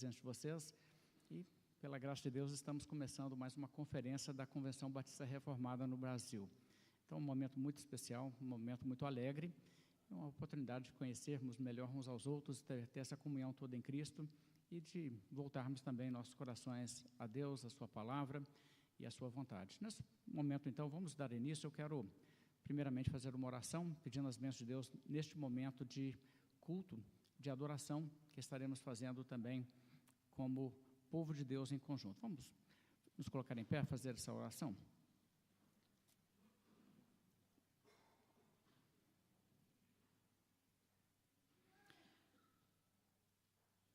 diante de vocês e, pela graça de Deus, estamos começando mais uma conferência da Convenção Batista Reformada no Brasil. Então, um momento muito especial, um momento muito alegre, uma oportunidade de conhecermos melhor uns aos outros, ter essa comunhão toda em Cristo e de voltarmos também nossos corações a Deus, a sua palavra e a sua vontade. Nesse momento, então, vamos dar início. Eu quero, primeiramente, fazer uma oração, pedindo as bênçãos de Deus neste momento de culto, de adoração, que estaremos fazendo também como povo de Deus em conjunto. Vamos nos colocar em pé, fazer essa oração.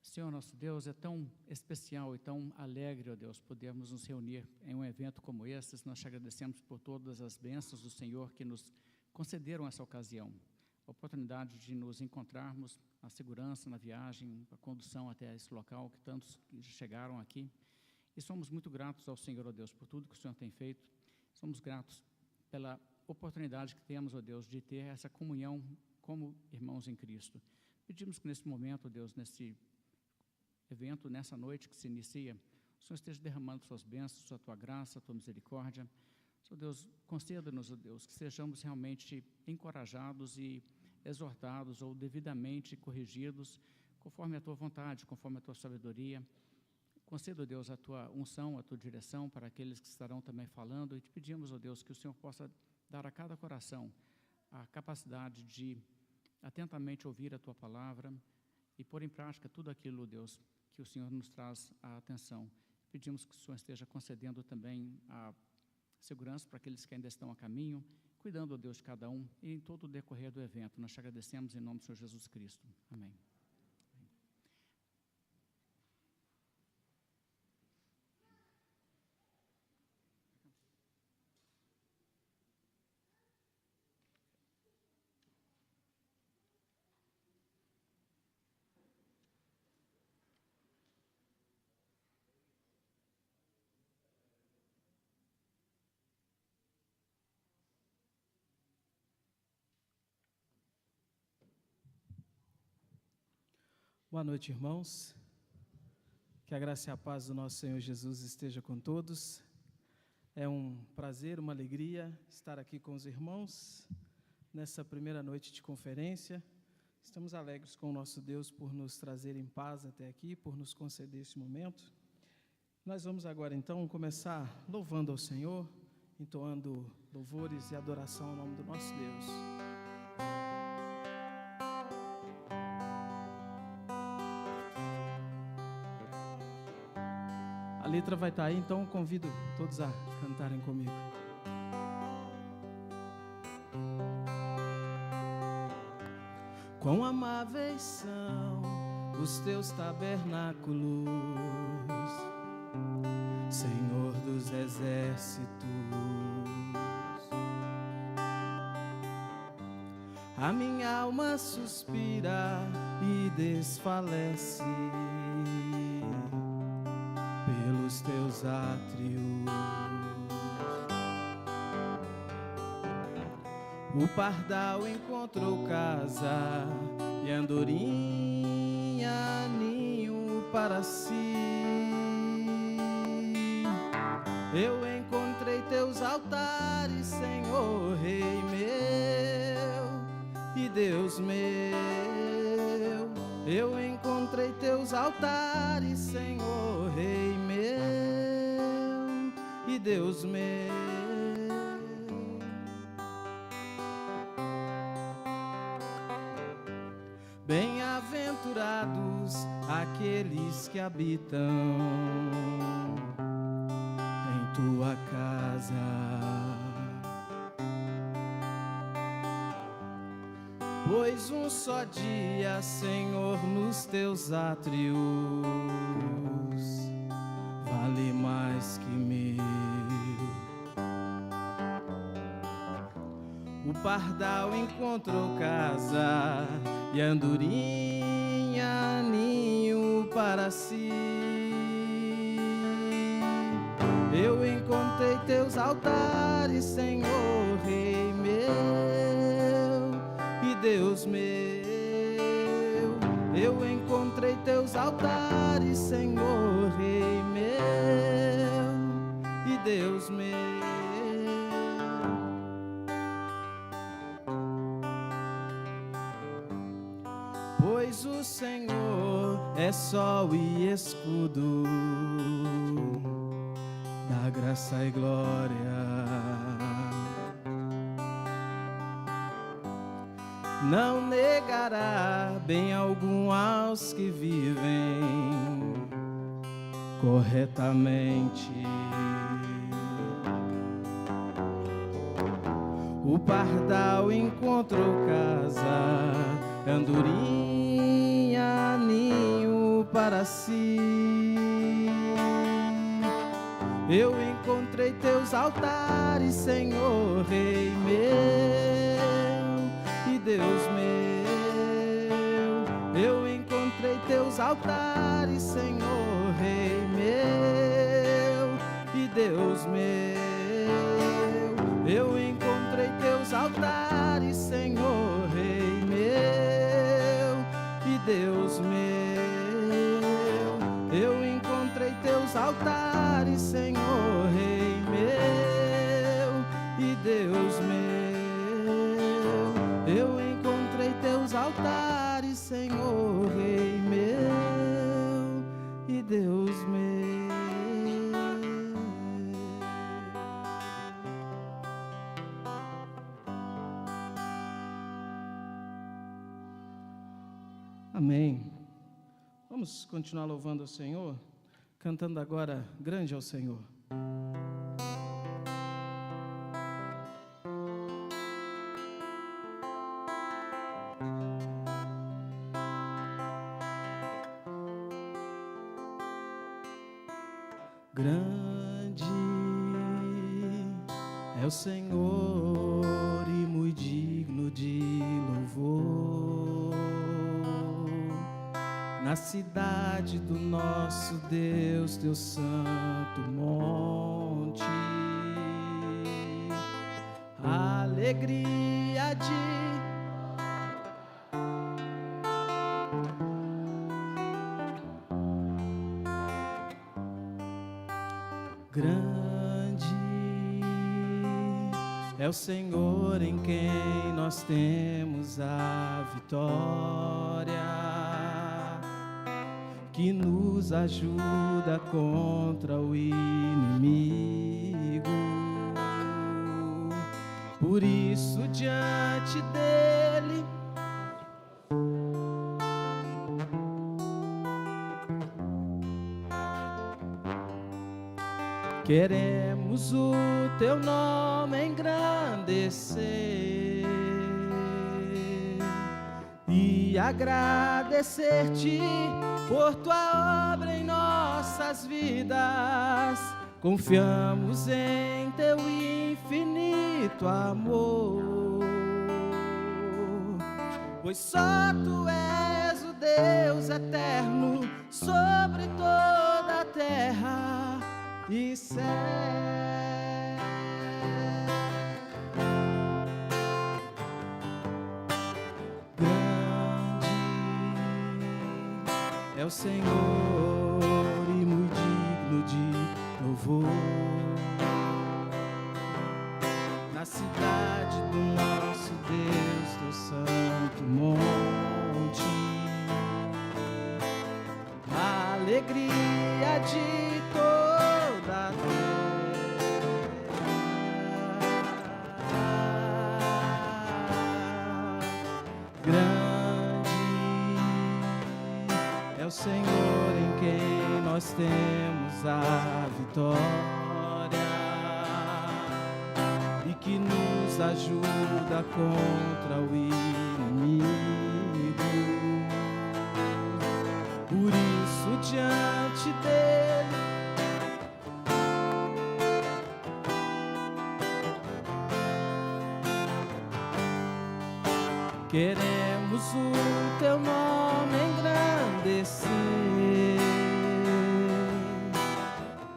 Senhor nosso Deus, é tão especial e tão alegre, ó Deus, podermos nos reunir em um evento como esse. Nós te agradecemos por todas as bênçãos do Senhor que nos concederam essa ocasião, a oportunidade de nos encontrarmos, a segurança na viagem, a condução até esse local, que tantos chegaram aqui. E somos muito gratos ao Senhor, ó Deus, por tudo que o Senhor tem feito. Somos gratos pela oportunidade que temos, ó Deus, de ter essa comunhão como irmãos em Cristo. Pedimos que nesse momento, ó Deus, nesse evento, nessa noite que se inicia, o Senhor esteja derramando suas bênçãos, a tua graça, a tua misericórdia. Senhor Deus, conceda-nos, ó Deus, que sejamos realmente encorajados e exortados ou devidamente corrigidos, conforme a tua vontade, conforme a tua sabedoria. Conceda, ó Deus, a tua unção, a tua direção para aqueles que estarão também falando, e te pedimos, ó Deus, que o Senhor possa dar a cada coração a capacidade de atentamente ouvir a tua palavra e pôr em prática tudo aquilo, ó Deus, que o Senhor nos traz à atenção. Pedimos que o Senhor esteja concedendo também a segurança para aqueles que ainda estão a caminho, cuidando, ó Deus, de cada um e em todo o decorrer do evento. Nós te agradecemos em nome do Senhor Jesus Cristo. Amém. Boa noite, irmãos. Que a graça e a paz do nosso Senhor Jesus esteja com todos. É um prazer, uma alegria estar aqui com os irmãos nessa primeira noite de conferência. Estamos alegres com o nosso Deus por nos trazer em paz até aqui, por nos conceder este momento. Nós vamos agora, então, começar louvando ao Senhor, entoando louvores e adoração ao nome do nosso Deus. A letra vai estar aí, então convido todos a cantarem comigo. Quão amáveis são os teus tabernáculos, Senhor dos exércitos. A minha alma suspira e desfalece pelos teus átrios. O pardal encontrou casa e a andorinha ninho para si. Eu encontrei teus altares, Senhor, Rei meu e Deus meu. Eu encontrei teus altares, Senhor, Rei meu e Deus meu. Bem-aventurados aqueles que habitam em tua casa, pois um só dia, Senhor, nos teus átrios vale mais que mil. O pardal encontrou casa e a andorinha ninho para si. Eu encontrei teus altares, Senhor, Rei meu e Deus meu. Eu encontrei teus altares, Senhor, Rei meu e Deus meu. Pois o Senhor é sol e escudo, da graça e glória. Não negará bem algum aos que vivem corretamente. O pardal encontrou casa, andorinha, ninho para si. Eu encontrei teus altares, Senhor, Rei meu e Deus meu. Eu encontrei teus altares, Senhor, Rei meu e Deus meu. Eu encontrei teus altares, Senhor, Rei meu e Deus meu. Eu encontrei teus altares, Senhor, Rei meu e Deus meu. Eu encontrei teus altares, Senhor, Rei meu e Deus meu. Amém. Vamos continuar louvando ao Senhor, cantando agora Grande é o Senhor. Grande é o Senhor e muito digno de louvor, na cidade do nosso Deus, teu santo monte. A alegria de grande é o Senhor em quem nós temos a vitória, que nos ajuda contra o inimigo. Por isso, diante dele queremos o teu nome engrandecer e agradecer-te por tua obra em nossas vidas. Confiamos em teu infinito amor, pois só tu és o Deus eterno sobre toda a terra e céu. Grande é o Senhor e muito digno de louvor, na cidade do nosso Deus, teu santo monte. A alegria de toda a terra. Grande é o Senhor em quem nós temos a vitória e que nos ajuda contra o inimigo. Por isso, diante dele queremos o teu nome engrandecer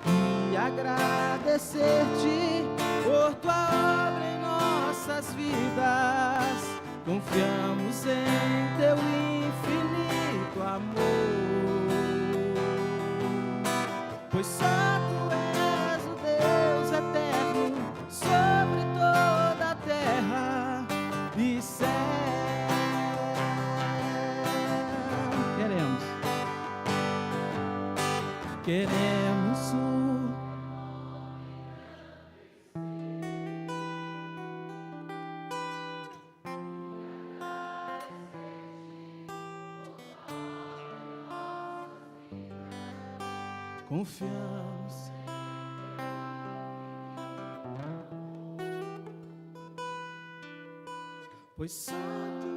e agradecer-te por tua obra em nossas vidas. Confiamos em teu infinito amor, pois santo és o Deus eterno sobre toda a terra e céu. Queremos confiamos, pois santo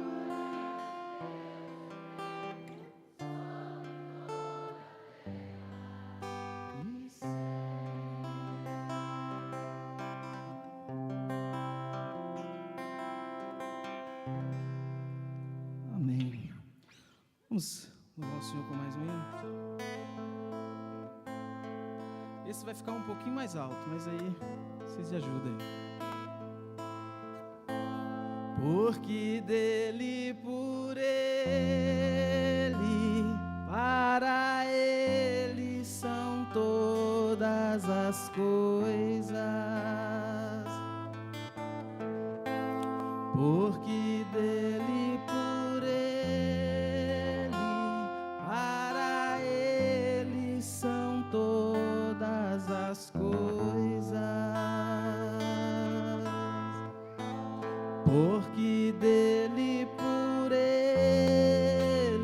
Vamos louvar o Senhor com mais um hino. Esse vai ficar um pouquinho mais alto, mas aí vocês me ajudem. Porque dele, por ele, para ele são todas as coisas. Porque dele, por ele, para ele são todas as coisas. Porque dele, por ele,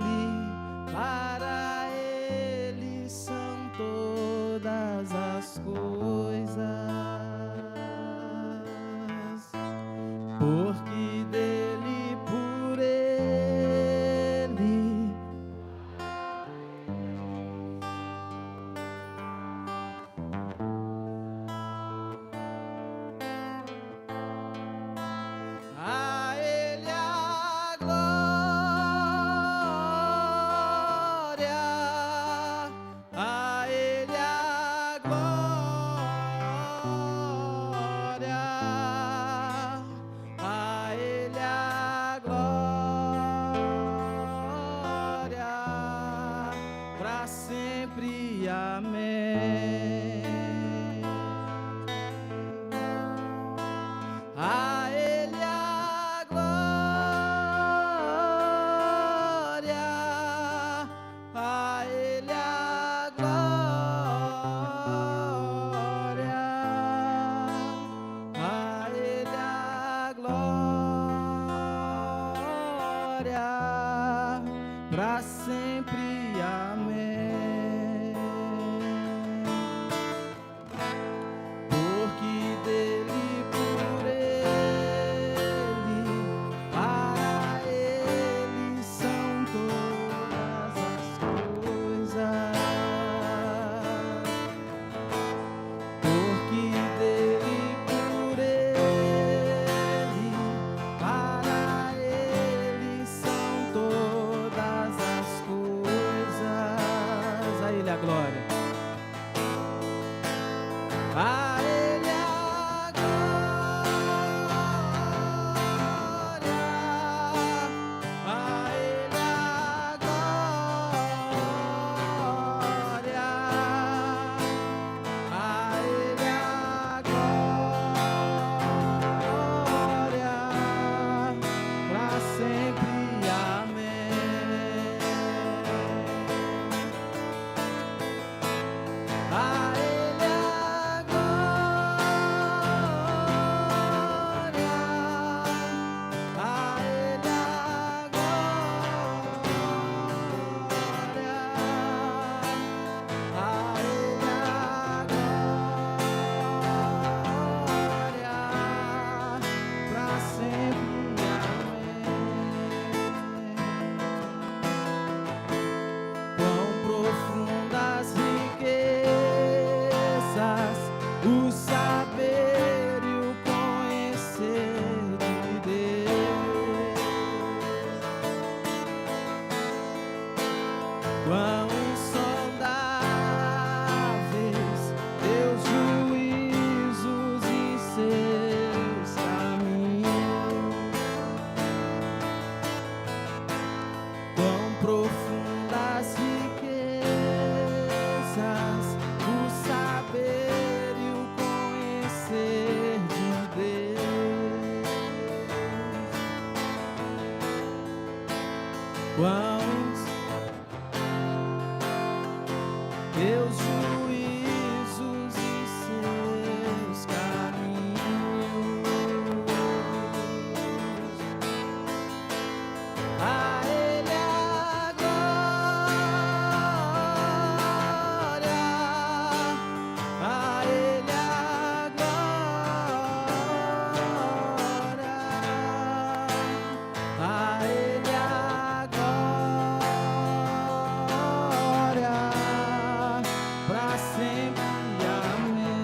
para ele são todas as coisas. Porque dele, por ele, a ele a glória, a ele a glória, a ele a glória, para sempre, amém. A ele a glória, a ele a glória, a ele a glória, para sempre, amém. Porque dele, por ele, para ele são todas as coisas. Porque dele, por ele, para ele são todas as coisas. A ele a glória. A ele a glória, a ele a glória, a ele a glória, para sempre, amém. A ele a glória. seus juízos e seus caminhos. A Ele a glória, a Ele a glória, a Ele a glória, para sempre. Amém.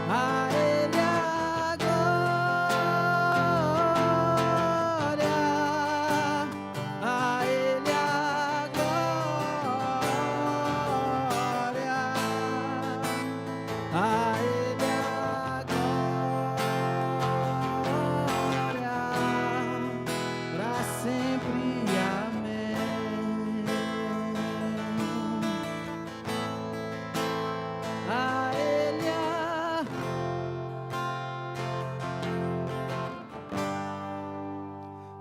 A Ele a glória, a Ele a glória, a Ele a glória, para sempre. Amém. A Ele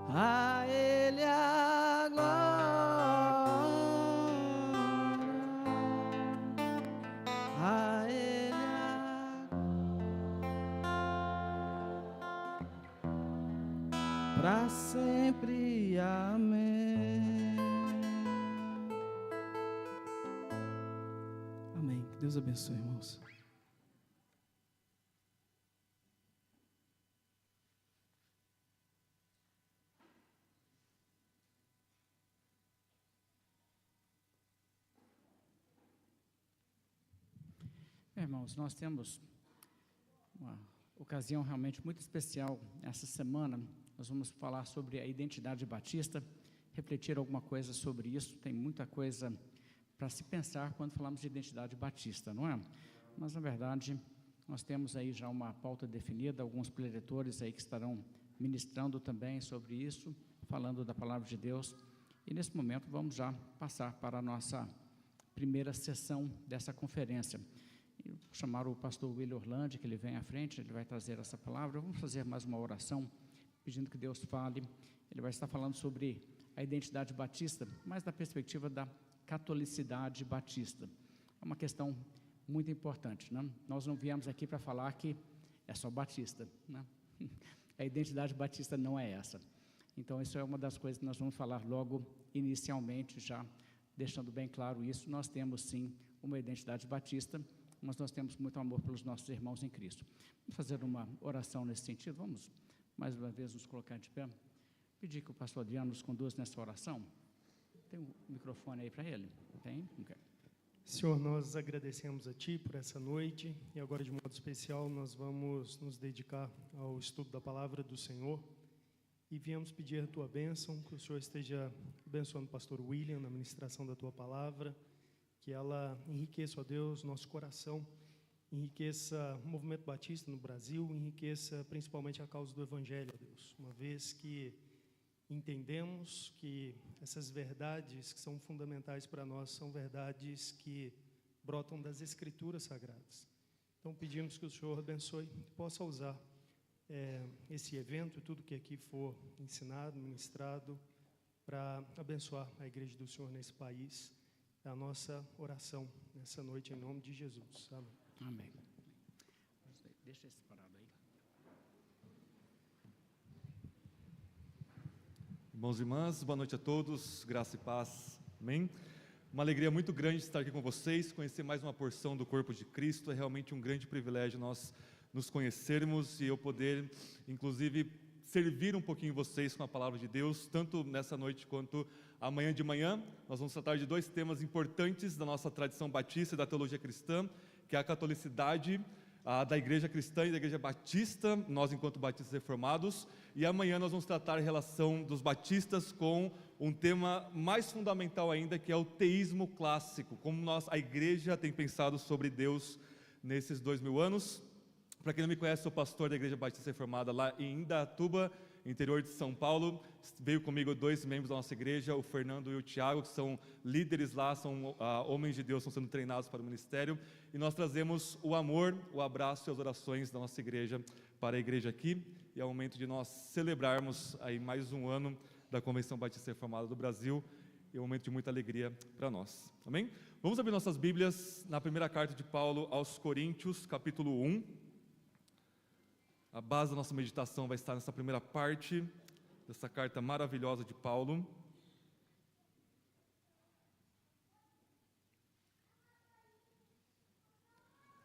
a Ele a glória, a Ele para sempre. Amém. Amém. Que Deus abençoe, irmãos. Irmãos, nós temos uma ocasião realmente muito especial essa semana. Nós vamos falar sobre a identidade batista, refletir alguma coisa sobre isso. Tem muita coisa para se pensar quando falamos de identidade batista, não é? Mas, na verdade, nós temos aí já uma pauta definida, alguns preletores aí que estarão ministrando também sobre isso, falando da palavra de Deus. E, nesse momento, vamos já passar para a nossa primeira sessão dessa conferência. E vou chamar o pastor William Orlandi, que ele vem à frente, ele vai trazer essa palavra. Vamos fazer mais uma oração, pedindo que Deus fale. Ele vai estar falando sobre a identidade batista, mas da perspectiva da catolicidade batista. É uma questão muito importante, né? Nós não viemos aqui para falar que é só batista, né? A identidade batista não é essa. Então, isso é uma das coisas que nós vamos falar logo inicialmente, já deixando bem claro isso. Nós temos, sim, uma identidade batista, mas nós temos muito amor pelos nossos irmãos em Cristo. Vamos fazer uma oração nesse sentido. Vamos, mais uma vez, nos colocar de pé. Pedir que o pastor Adriano nos conduza nessa oração. Tem um microfone aí para ele? Tem? Okay. Senhor, nós agradecemos a Ti por essa noite e agora, de modo especial, nós vamos nos dedicar ao estudo da Palavra do Senhor e viemos pedir a Tua bênção, que o Senhor esteja abençoando o pastor William na ministração da Tua Palavra, que ela enriqueça, ó Deus, nosso coração, enriqueça o movimento batista no Brasil, enriqueça principalmente a causa do Evangelho, ó Deus, uma vez que entendemos que essas verdades que são fundamentais para nós são verdades que brotam das Escrituras Sagradas. Então pedimos que o Senhor abençoe e possa usar esse evento, tudo que aqui for ensinado, ministrado, para abençoar a Igreja do Senhor nesse país. É a nossa oração nessa noite, em nome de Jesus. Amém. Amém. Deixa esse parado aí. Irmãos e irmãs, boa noite a todos, graça e paz, amém? Uma alegria muito grande estar aqui com vocês, conhecer mais uma porção do corpo de Cristo. É realmente um grande privilégio nós nos conhecermos e eu poder, inclusive, servir um pouquinho vocês com a palavra de Deus, tanto nessa noite quanto amanhã de manhã. Nós vamos tratar de dois temas importantes da nossa tradição batista e da teologia cristã, que é a catolicidade da igreja cristã e da igreja batista, nós enquanto batistas reformados, e amanhã nós vamos tratar a relação dos batistas com um tema mais fundamental ainda, que é o teísmo clássico, como a igreja tem pensado sobre Deus nesses 2000 anos. Para quem não me conhece, sou pastor da igreja batista reformada lá em Indaiatuba, interior de São Paulo. Veio comigo 2 membros da nossa igreja, o Fernando e o Tiago, que são líderes lá, são homens de Deus, estão sendo treinados para o ministério, e nós trazemos o amor, o abraço e as orações da nossa igreja para a igreja aqui, e é o momento de nós celebrarmos aí mais um ano da Convenção Batista Reformada do Brasil, e é um momento de muita alegria para nós. Amém? Vamos abrir nossas Bíblias na primeira carta de Paulo aos Coríntios, capítulo 1. A base da nossa meditação vai estar nessa primeira parte dessa carta maravilhosa de Paulo.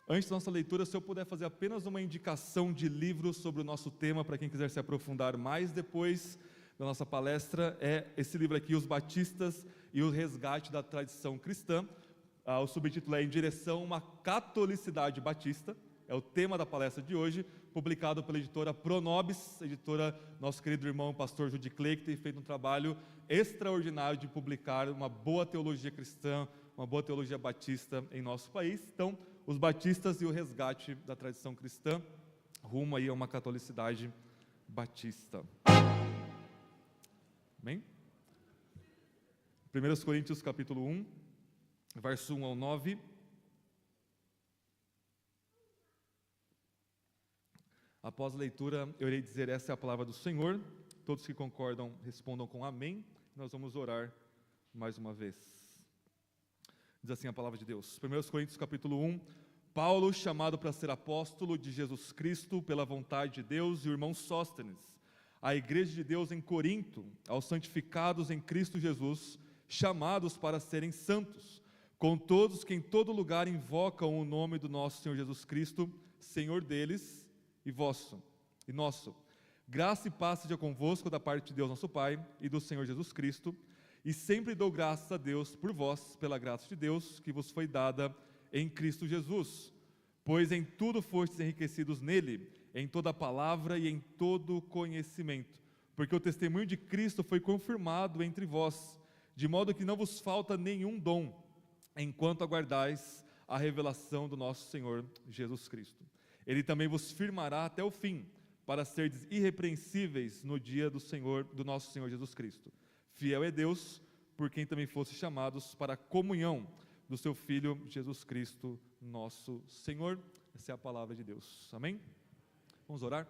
Antes da nossa leitura, se eu puder fazer apenas uma indicação de livro sobre o nosso tema, para quem quiser se aprofundar mais depois da nossa palestra, é esse livro aqui, Os Batistas e o Resgate da Tradição Cristã. O subtítulo é Em Direção a uma Catolicidade Batista, é o tema da palestra de hoje, publicado pela editora Pronobis, editora nosso querido irmão pastor Judy Clay, que tem feito um trabalho extraordinário de publicar uma boa teologia cristã, uma boa teologia batista em nosso país. Então, Os Batistas e o Resgate da Tradição Cristã, rumo aí a uma catolicidade batista. Amém? 1 Coríntios capítulo 1, verso 1 ao 9. Após a leitura, eu irei dizer: essa é a palavra do Senhor. Todos que concordam, respondam com amém. Nós vamos orar mais uma vez. Diz assim a palavra de Deus. 1 Coríntios capítulo 1. Paulo, chamado para ser apóstolo de Jesus Cristo pela vontade de Deus, e o irmão Sóstenes, a igreja de Deus em Corinto, aos santificados em Cristo Jesus, chamados para serem santos, com todos que em todo lugar invocam o nome do nosso Senhor Jesus Cristo, Senhor deles e vosso, e nosso. Graça e paz seja convosco da parte de Deus nosso Pai e do Senhor Jesus Cristo, e sempre dou graças a Deus por vós, pela graça de Deus, que vos foi dada em Cristo Jesus, pois em tudo fostes enriquecidos nele, em toda palavra e em todo conhecimento, porque o testemunho de Cristo foi confirmado entre vós, de modo que não vos falta nenhum dom, enquanto aguardais a revelação do nosso Senhor Jesus Cristo. Ele também vos firmará até o fim, para serdes irrepreensíveis no dia do nosso Senhor Jesus Cristo. Fiel é Deus, por quem também foste chamados para a comunhão do seu Filho Jesus Cristo, nosso Senhor. Essa é a palavra de Deus. Amém? Vamos orar?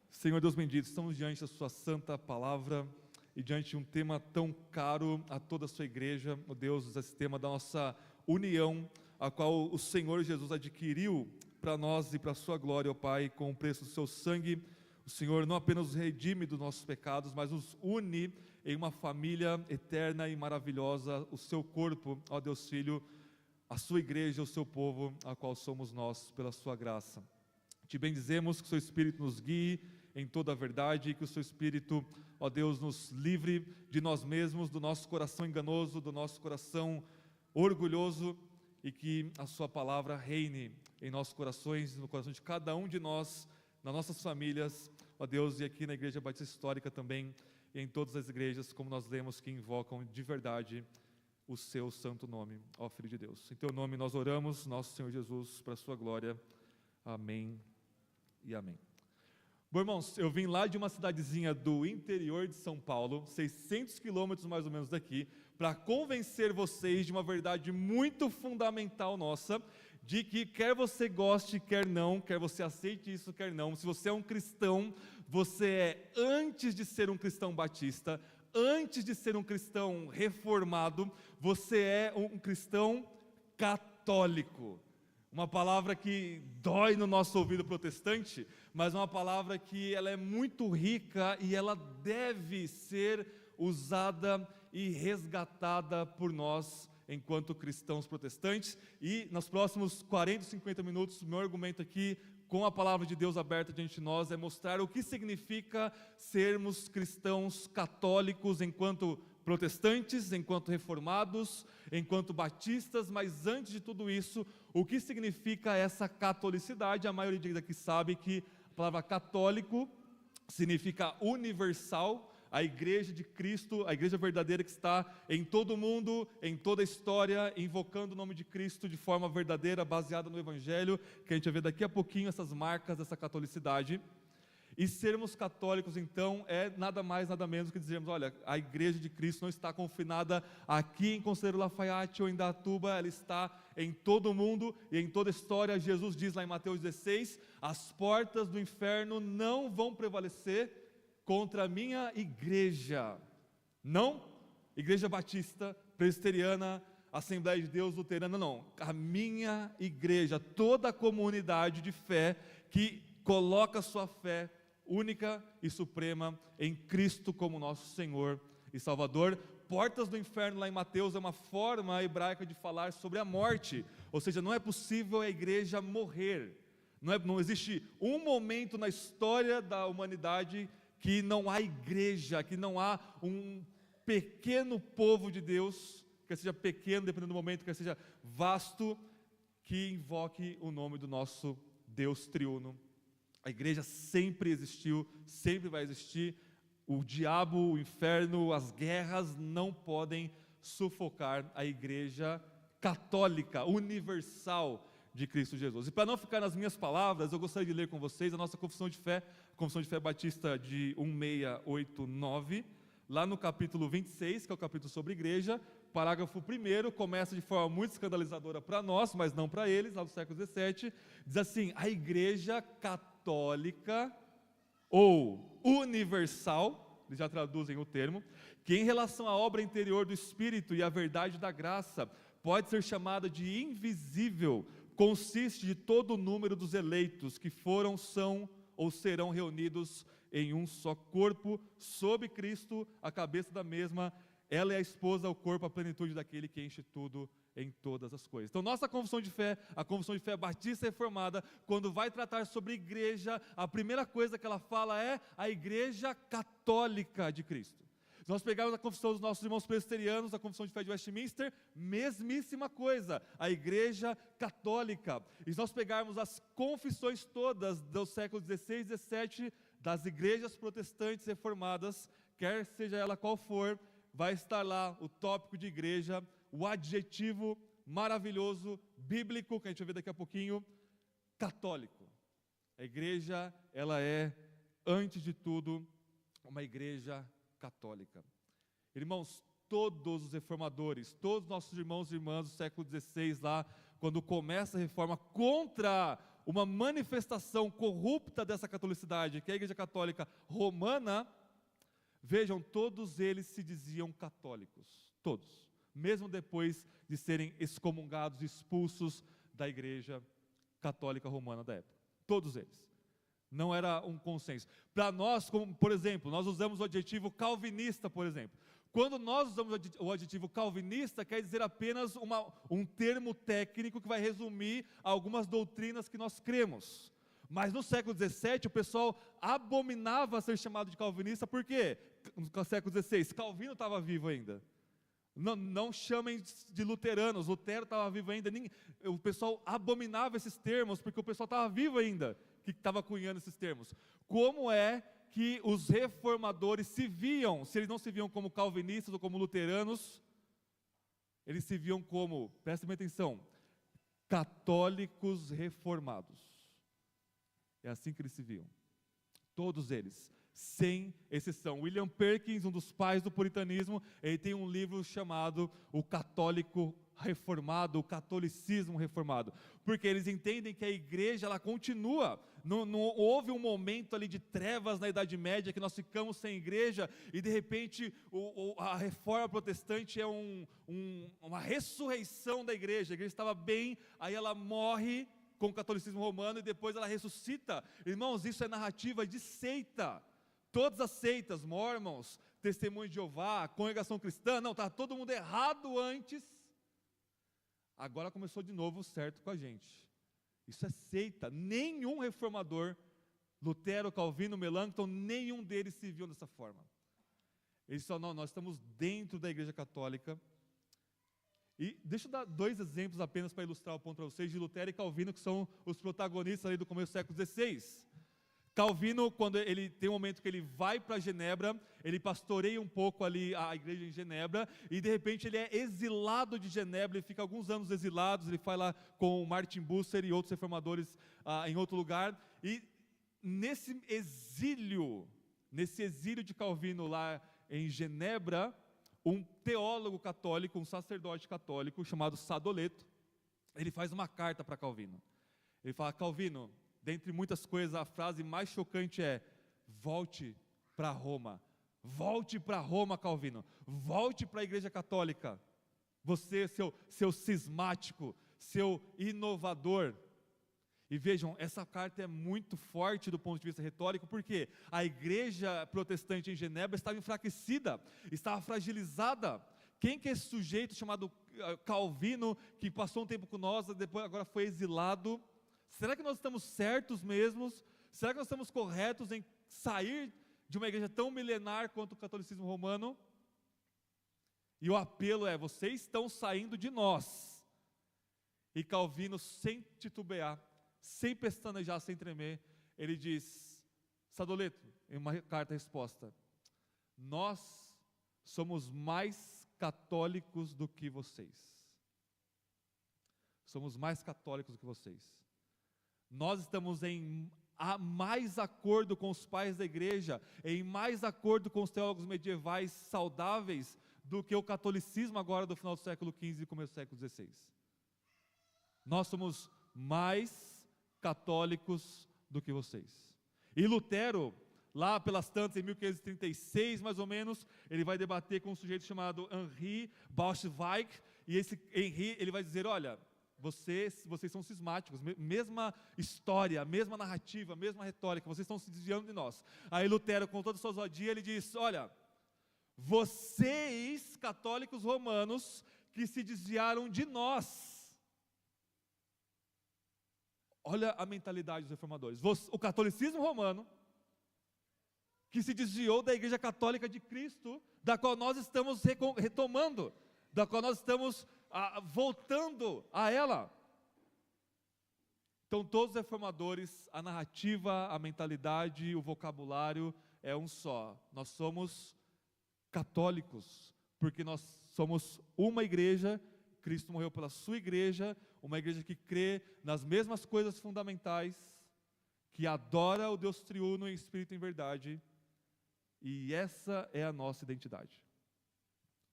Senhor Deus bendito, estamos diante da sua santa palavra e diante de um tema tão caro a toda a sua igreja, ó Deus, esse tema da nossa união, a qual o Senhor Jesus adquiriu para nós e para a sua glória, ó Pai, com o preço do seu sangue. O Senhor não apenas nos redime dos nossos pecados, mas nos une em uma família eterna e maravilhosa, o seu corpo, ó Deus Filho, a sua igreja, o seu povo, a qual somos nós, pela sua graça. Te bendizemos, que o seu Espírito nos guie em toda a verdade, e que o seu Espírito, ó Deus, nos livre de nós mesmos, do nosso coração enganoso, do nosso coração orgulhoso, e que a sua palavra reine em nossos corações, no coração de cada um de nós, nas nossas famílias, ó Deus, e aqui na Igreja Batista Histórica também, e em todas as igrejas, como nós lemos, que invocam de verdade o seu santo nome, ó Filho de Deus. Em teu nome nós oramos, nosso Senhor Jesus, para a sua glória. Amém e amém. Bom, irmãos, eu vim lá de uma cidadezinha do interior de São Paulo, 600 quilômetros mais ou menos daqui, para convencer vocês de uma verdade muito fundamental nossa, de que quer você goste, quer não, quer você aceite isso, quer não, se você é um cristão, você é, antes de ser um cristão batista, antes de ser um cristão reformado, você é um cristão católico. Uma palavra que dói no nosso ouvido protestante, mas uma palavra que ela é muito rica e ela deve ser usada e resgatada por nós enquanto cristãos protestantes. E nos próximos 40, 50 minutos, meu argumento aqui, com a palavra de Deus aberta diante de nós, é mostrar o que significa sermos cristãos católicos enquanto protestantes, enquanto reformados, enquanto batistas, mas antes de tudo isso, o que significa essa catolicidade? A maioria daqui sabe que a palavra católico significa universal, a igreja de Cristo, a igreja verdadeira que está em todo o mundo, em toda a história, invocando o nome de Cristo de forma verdadeira, baseada no Evangelho, que a gente vai ver daqui a pouquinho essas marcas dessa catolicidade. E sermos católicos, então, é nada mais, nada menos que dizermos, olha, a igreja de Cristo não está confinada aqui em Conselheiro Lafaiate ou em Datuba, ela está em todo o mundo e em toda a história. Jesus diz lá em Mateus 16, as portas do inferno não vão prevalecer contra a minha igreja. Não Igreja Batista, Presbiteriana, Assembleia de Deus, Luterana, não. A minha igreja, toda a comunidade de fé que coloca sua fé única e suprema em Cristo como nosso Senhor e Salvador. Portas do inferno lá em Mateus é uma forma hebraica de falar sobre a morte, ou seja, não é possível a igreja morrer, não existe um momento na história da humanidade que não há igreja, que não há um pequeno povo de Deus, quer seja pequeno dependendo do momento, quer seja vasto, que invoque o nome do nosso Deus triuno. A igreja sempre existiu, sempre vai existir. O diabo, o inferno, as guerras não podem sufocar a igreja católica, universal de Cristo Jesus. E para não ficar nas minhas palavras, eu gostaria de ler com vocês a nossa confissão de fé, a Confissão de Fé Batista de 1689, lá no capítulo 26, que é o capítulo sobre igreja. Parágrafo 1º, começa de forma muito escandalizadora para nós, mas não para eles, lá do século XVII, diz assim: a igreja católica ou universal, eles já traduzem o termo, que em relação à obra interior do Espírito e à verdade da graça, pode ser chamada de invisível, consiste de todo o número dos eleitos que foram, são ou serão reunidos em um só corpo, sob Cristo, a cabeça da mesma. Ela é a esposa, o corpo, a plenitude daquele que enche tudo em todas as coisas. Então, nossa confissão de fé, a confissão de fé batista reformada, quando vai tratar sobre igreja, a primeira coisa que ela fala é a igreja católica de Cristo. Se nós pegarmos a confissão dos nossos irmãos presbiterianos, a confissão de fé de Westminster, mesmíssima coisa, a igreja católica. E se nós pegarmos as confissões todas dos séculos XVI e XVII, das igrejas protestantes reformadas, quer seja ela qual for, vai estar lá o tópico de igreja, o adjetivo maravilhoso, bíblico, que a gente vai ver daqui a pouquinho, católico. A igreja, ela é, antes de tudo, uma igreja católica. Irmãos, todos os reformadores, todos os nossos irmãos e irmãs do século XVI lá, quando começa a reforma contra uma manifestação corrupta dessa catolicidade, que é a igreja católica romana, vejam, todos eles se diziam católicos, todos, mesmo depois de serem excomungados, expulsos da igreja católica romana da época, todos eles. Não era um consenso. Para nós, como, por exemplo, nós usamos o adjetivo calvinista, por exemplo. Quando nós usamos o adjetivo calvinista, quer dizer apenas um termo técnico que vai resumir algumas doutrinas que nós cremos. Mas no século XVII, o pessoal abominava ser chamado de calvinista, por quê? No século XVI, Calvino estava vivo ainda. Não chamem de luteranos, Lutero estava vivo ainda. O pessoal abominava esses termos, porque o pessoal estava vivo ainda, que estava cunhando esses termos. Como é que os reformadores se viam, se eles não se viam como calvinistas ou como luteranos, eles se viam como, prestem atenção, católicos reformados. É assim que eles se viam, todos eles, sem exceção. William Perkins, um dos pais do puritanismo, ele tem um livro chamado O Católico Reformado, o Catolicismo Reformado, porque eles entendem que a igreja, ela continua, não houve um momento ali de trevas na Idade Média, que nós ficamos sem igreja, e de repente a reforma protestante é uma ressurreição da igreja. A igreja estava bem, aí ela morre com o catolicismo romano, e depois ela ressuscita. Irmãos, isso é narrativa de seita. Todas as seitas, Mormons, Testemunho de Jeová, Congregação Cristã, não, estava todo mundo errado antes, agora começou de novo certo com a gente. Isso é seita. Nenhum reformador, Lutero, Calvino, Melanchthon, nenhum deles se viu dessa forma. Eles só, não, nós estamos dentro da igreja católica. E deixa eu dar 2 exemplos apenas para ilustrar o ponto para vocês, de Lutero e Calvino, que são os protagonistas ali do começo do século XVI. Calvino, quando ele tem um momento que ele vai para Genebra, ele pastoreia um pouco ali a igreja em Genebra, e de repente ele é exilado de Genebra, ele fica alguns anos exilado, ele vai lá com Martin Bucer e outros reformadores em outro lugar, e nesse exílio de Calvino lá em Genebra, um teólogo católico, um sacerdote católico chamado Sadoleto, ele faz uma carta para Calvino. Ele fala: Calvino, dentre muitas coisas, a frase mais chocante é: volte para Roma. Volte para Roma, Calvino. Volte para a Igreja Católica. Você, seu cismático, seu inovador. E vejam, essa carta é muito forte do ponto de vista retórico, porque a igreja protestante em Genebra estava enfraquecida, estava fragilizada. Quem que é esse sujeito chamado Calvino, que passou um tempo com nós, depois agora foi exilado? Será que nós estamos certos mesmos? Será que nós estamos corretos em sair de uma igreja tão milenar quanto o catolicismo romano? E o apelo é: vocês estão saindo de nós. E Calvino, sem titubear, sem pestanejar, sem tremer, ele diz: Sadoleto, em uma carta-resposta, nós somos mais católicos do que vocês. Somos mais católicos do que vocês. Nós estamos em mais acordo com os pais da igreja, em mais acordo com os teólogos medievais saudáveis do que o catolicismo agora do final do século XV e começo do século XVI. Nós somos mais católicos do que vocês. E Lutero, lá pelas tantas, em 1536 mais ou menos, ele vai debater com um sujeito chamado Henri Braunschweig, e esse Henri, ele vai dizer: olha, vocês são cismáticos, mesma história, mesma narrativa, mesma retórica, vocês estão se desviando de nós. Aí Lutero, com toda a sua ousadia, ele diz: olha, vocês, católicos romanos, que se desviaram de nós. Olha a mentalidade dos reformadores. O catolicismo romano, que se desviou da Igreja Católica de Cristo, da qual nós estamos retomando, da qual nós estamos voltando a ela. Então, todos os reformadores, a narrativa, a mentalidade, o vocabulário é um só. Nós somos católicos, porque nós somos uma igreja. Cristo morreu pela sua igreja, uma igreja que crê nas mesmas coisas fundamentais, que adora o Deus triuno em espírito e em verdade, e essa é a nossa identidade.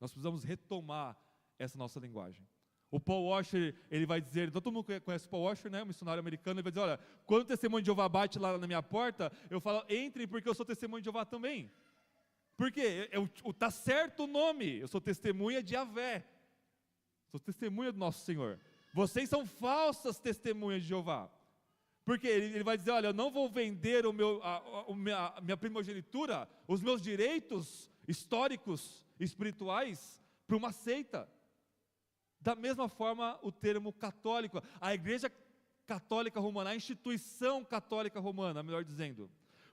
Nós precisamos retomar essa nossa linguagem. O Paul Washer, ele vai dizer, todo mundo conhece o Paul Washer, né, um missionário americano, ele vai dizer: olha, quando o testemunho de Jeová bate lá na minha porta, eu falo: entrem, porque eu sou testemunho de Jeová também. Por quê? Está certo o nome, eu sou testemunha de Yahvé. Sou testemunha do nosso Senhor. Vocês são falsas testemunhas de Jeová. Porque ele vai dizer: olha, eu não vou vender a minha primogenitura, os meus direitos históricos, espirituais, para uma seita. Da mesma forma, o termo católico, a Igreja Católica Romana, a instituição católica romana, melhor dizendo,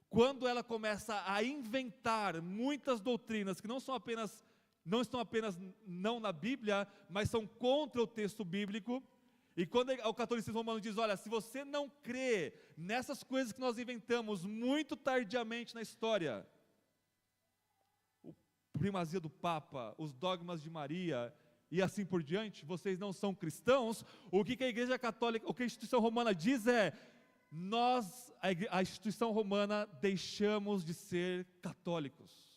quando ela começa a inventar muitas doutrinas que não estão apenas não na Bíblia, mas são contra o texto bíblico. E quando o catolicismo romano diz: olha, se você não crê nessas coisas que nós inventamos muito tardiamente na história, a primazia do Papa, os dogmas de Maria e assim por diante, vocês não são cristãos. O que a Igreja Católica, o que a instituição romana diz é: nós, a instituição romana, deixamos de ser católicos.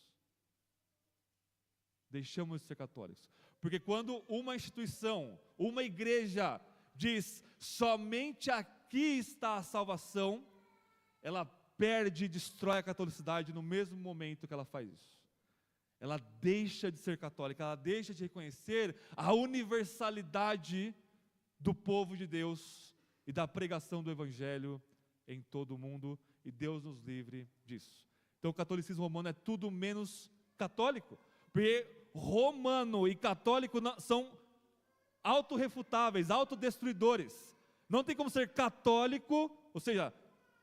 Deixamos de ser católicos. Porque quando uma instituição, uma igreja diz: somente aqui está a salvação, ela perde e destrói a catolicidade no mesmo momento que ela faz isso. Ela deixa de ser católica, ela deixa de reconhecer a universalidade do povo de Deus e da pregação do Evangelho em todo o mundo, e Deus nos livre disso. Então o catolicismo romano é tudo menos católico, porque romano e católico são autorrefutáveis, autodestruidores. Não tem como ser católico, ou seja,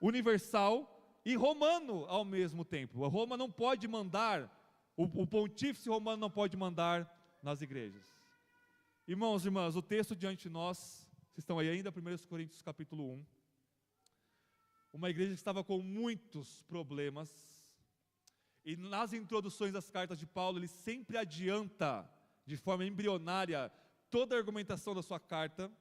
universal, e romano ao mesmo tempo. Roma não pode mandar, o pontífice romano não pode mandar nas igrejas. Irmãos e irmãs, o texto diante de nós, vocês estão aí ainda, 1 Coríntios capítulo 1, uma igreja que estava com muitos problemas, e nas introduções das cartas de Paulo, ele sempre adianta, de forma embrionária, toda a argumentação da sua carta.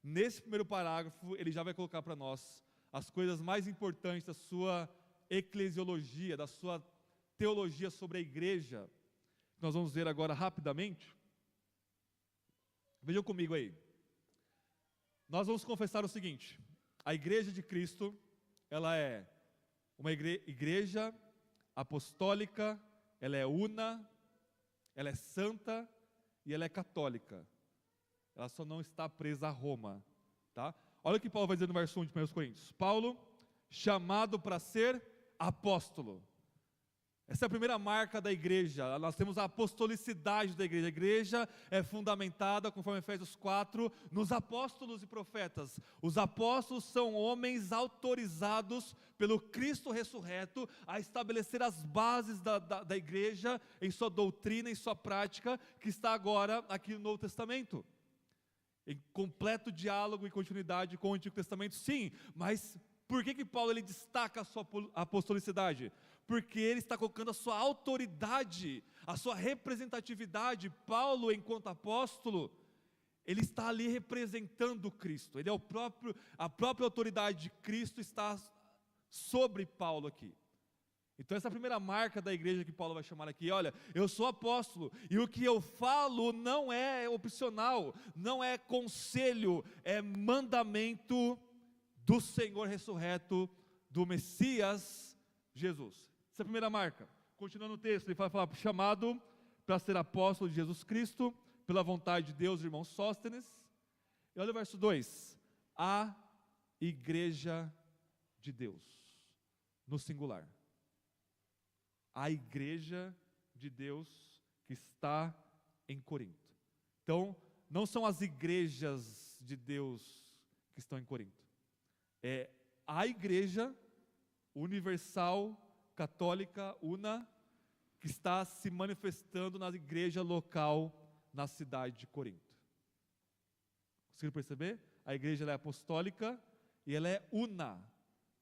Nesse primeiro parágrafo, ele já vai colocar para nós as coisas mais importantes da sua eclesiologia, da sua teologia sobre a igreja, que nós vamos ver agora rapidamente. Vejam comigo aí. Nós vamos confessar o seguinte: a igreja de Cristo, ela é uma igreja apostólica, ela é una, ela é santa e ela é católica. Ela só não está presa a Roma, tá? Olha o que Paulo vai dizer no verso 1 de 1 Coríntios. Paulo, chamado para ser apóstolo. Essa é a primeira marca da igreja. Nós temos a apostolicidade da igreja. A igreja é fundamentada, conforme Efésios 4, nos apóstolos e profetas. Os apóstolos são homens autorizados pelo Cristo ressurreto a estabelecer as bases da igreja em sua doutrina, em sua prática, que está agora aqui no Novo Testamento. Em completo diálogo e continuidade com o Antigo Testamento, sim, mas por que Paulo ele destaca a sua apostolicidade? Porque ele está colocando a sua autoridade, a sua representatividade. Paulo, enquanto apóstolo, ele está ali representando Cristo. Ele é a própria autoridade de Cristo está sobre Paulo aqui. Então essa é a primeira marca da igreja que Paulo vai chamar aqui. Olha, eu sou apóstolo, e o que eu falo não é opcional, não é conselho, é mandamento do Senhor ressurreto, do Messias Jesus. Essa é a primeira marca. Continuando o texto, ele vai falar, chamado para ser apóstolo de Jesus Cristo, pela vontade de Deus, irmão Sóstenes. E olha o verso 2, a igreja de Deus, no singular. A igreja de Deus que está em Corinto. Então, não são as igrejas de Deus que estão em Corinto. É a igreja universal, católica, una, que está se manifestando na igreja local, na cidade de Corinto. Conseguiram perceber? A igreja ela é apostólica e ela é una.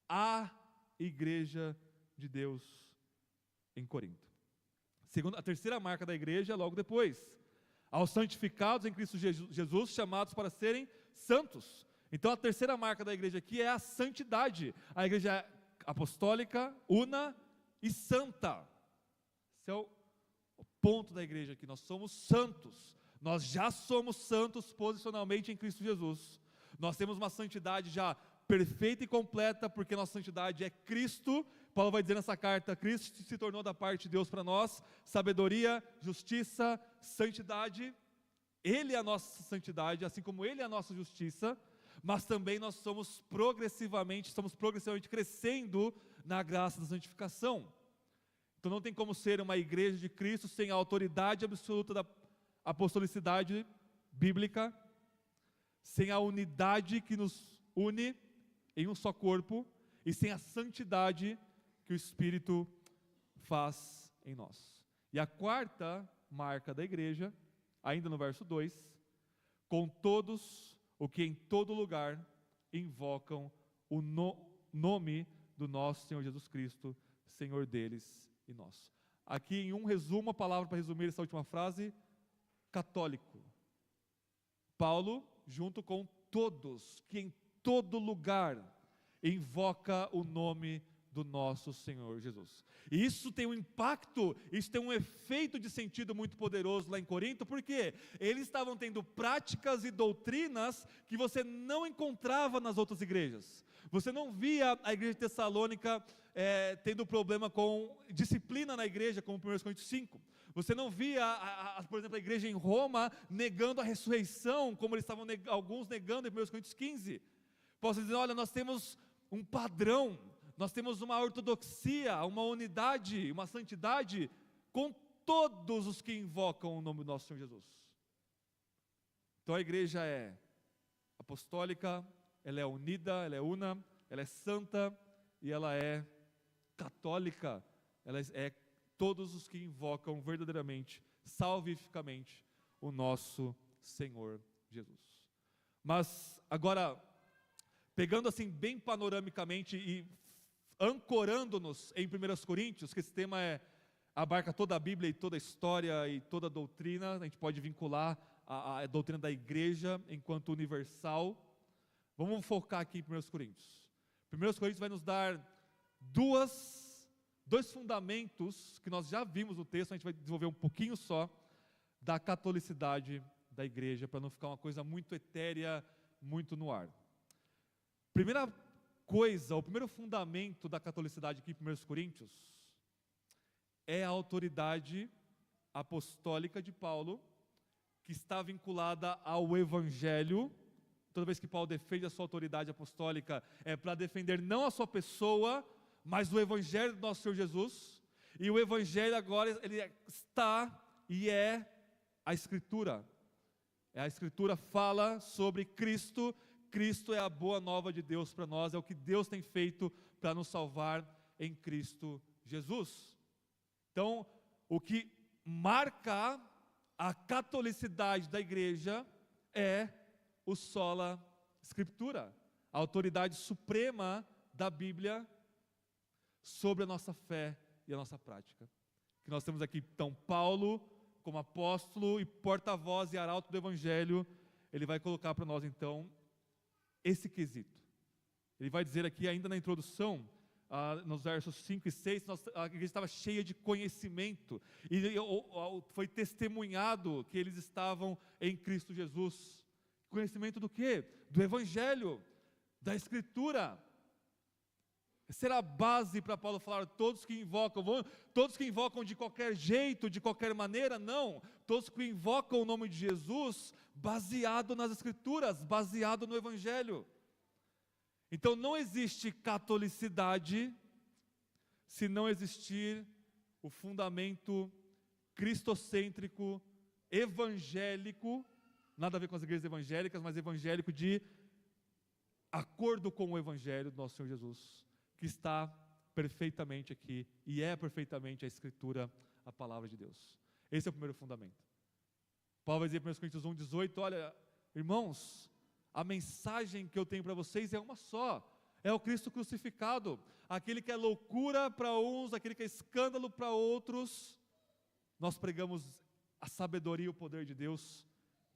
A igreja de Deus em Corinto. A terceira marca da igreja, logo depois, aos santificados em Cristo Jesus, chamados para serem santos. Então a terceira marca da igreja aqui é a santidade. A igreja é apostólica, una e santa. Esse é o ponto da igreja aqui. Nós somos santos. Nós já somos santos posicionalmente em Cristo Jesus. Nós temos uma santidade já perfeita e completa, porque nossa santidade é Cristo. Paulo vai dizer nessa carta, Cristo se tornou da parte de Deus para nós, sabedoria, justiça, santidade. Ele é a nossa santidade, assim como Ele é a nossa justiça, mas também nós estamos progressivamente crescendo na graça da santificação. Então não tem como ser uma igreja de Cristo sem a autoridade absoluta da apostolicidade bíblica, sem a unidade que nos une em um só corpo, e sem a santidade que o Espírito faz em nós. E a quarta marca da igreja, ainda no verso 2, com todos o que em todo lugar invocam o nome do nosso Senhor Jesus Cristo, Senhor deles e nosso. Aqui em um resumo, a palavra para resumir essa última frase, católico. Paulo, junto com todos, que em todo lugar invoca o nome do nosso Senhor Jesus. E isso tem um impacto, isso tem um efeito de sentido muito poderoso lá em Corinto, porque eles estavam tendo práticas e doutrinas que você não encontrava nas outras igrejas. Você não via a igreja de Tessalônica tendo problema com disciplina na igreja, como 1 Coríntios 5. Você não via, por exemplo, a igreja em Roma negando a ressurreição, como eles estavam alguns negando em 1 Coríntios 15. Posso dizer, olha, nós temos um padrão, nós temos uma ortodoxia, uma unidade, uma santidade com todos os que invocam o nome do nosso Senhor Jesus. Então a igreja é apostólica, ela é unida, ela é una, ela é santa e ela é católica. Ela é todos os que invocam verdadeiramente, salvificamente, o nosso Senhor Jesus. Mas agora, pegando assim bem panoramicamente e ancorando-nos em 1 Coríntios, que esse tema abarca toda a Bíblia e toda a história e toda a doutrina, a gente pode vincular a doutrina da igreja enquanto universal. Vamos focar aqui em 1 Coríntios. 1 Coríntios vai nos dar dois fundamentos que nós já vimos no texto, a gente vai desenvolver um pouquinho só, da catolicidade da igreja, para não ficar uma coisa muito etérea, muito no ar. Primeira coisa, o primeiro fundamento da catolicidade aqui em 1 Coríntios, é a autoridade apostólica de Paulo, que está vinculada ao Evangelho. Toda vez que Paulo defende a sua autoridade apostólica, é para defender não a sua pessoa, mas o Evangelho do nosso Senhor Jesus. E o Evangelho agora, ele está e é a Escritura. A Escritura fala sobre Cristo. Cristo é a boa nova de Deus para nós, é o que Deus tem feito para nos salvar em Cristo Jesus. Então, o que marca a catolicidade da igreja é o sola Scriptura, a autoridade suprema da Bíblia sobre a nossa fé e a nossa prática. Que nós temos aqui, então, Paulo, como apóstolo e porta-voz e arauto do Evangelho, ele vai colocar para nós, então, esse quesito. Ele vai dizer aqui, ainda na introdução, nos versos 5 e 6, a igreja estava cheia de conhecimento, e foi testemunhado que eles estavam em Cristo Jesus. Conhecimento do quê? Do Evangelho, da Escritura. Essa era a base para Paulo falar, todos que invocam de qualquer jeito, de qualquer maneira, não. Todos que invocam o nome de Jesus, baseado nas Escrituras, baseado no Evangelho. Então não existe catolicidade se não existir o fundamento cristocêntrico, evangélico, nada a ver com as igrejas evangélicas, mas evangélico de acordo com o Evangelho do nosso Senhor Jesus, que está perfeitamente aqui, e é perfeitamente a Escritura, a palavra de Deus. Esse é o primeiro fundamento. Paulo vai dizer em 1 Coríntios 1,18, olha, irmãos, a mensagem que eu tenho para vocês é uma só, é o Cristo crucificado, aquele que é loucura para uns, aquele que é escândalo para outros. Nós pregamos a sabedoria e o poder de Deus,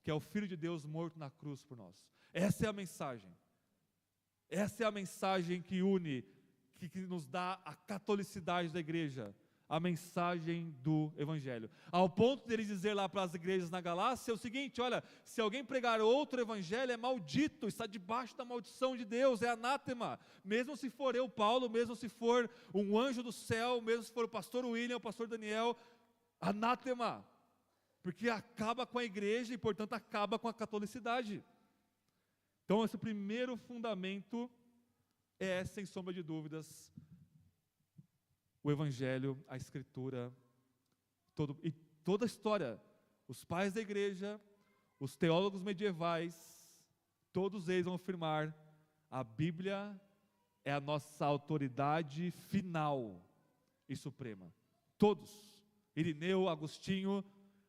que é o Filho de Deus morto na cruz por nós. Essa é a mensagem. Essa é a mensagem que une, que nos dá a catolicidade da igreja, a mensagem do Evangelho. Ao ponto dele dizer lá para as igrejas na Galácia o seguinte, olha, se alguém pregar outro Evangelho é maldito, está debaixo da maldição de Deus, é anátema, mesmo se for eu, Paulo, mesmo se for um anjo do céu, mesmo se for o pastor William, o pastor Daniel, anátema, porque acaba com a igreja e portanto acaba com a catolicidade. Então esse primeiro fundamento é, sem sombra de dúvidas, o Evangelho, a Escritura, toda a história, os pais da igreja, os teólogos medievais, todos eles vão afirmar, a Bíblia é a nossa autoridade final e suprema. Todos, Irineu, Agostinho,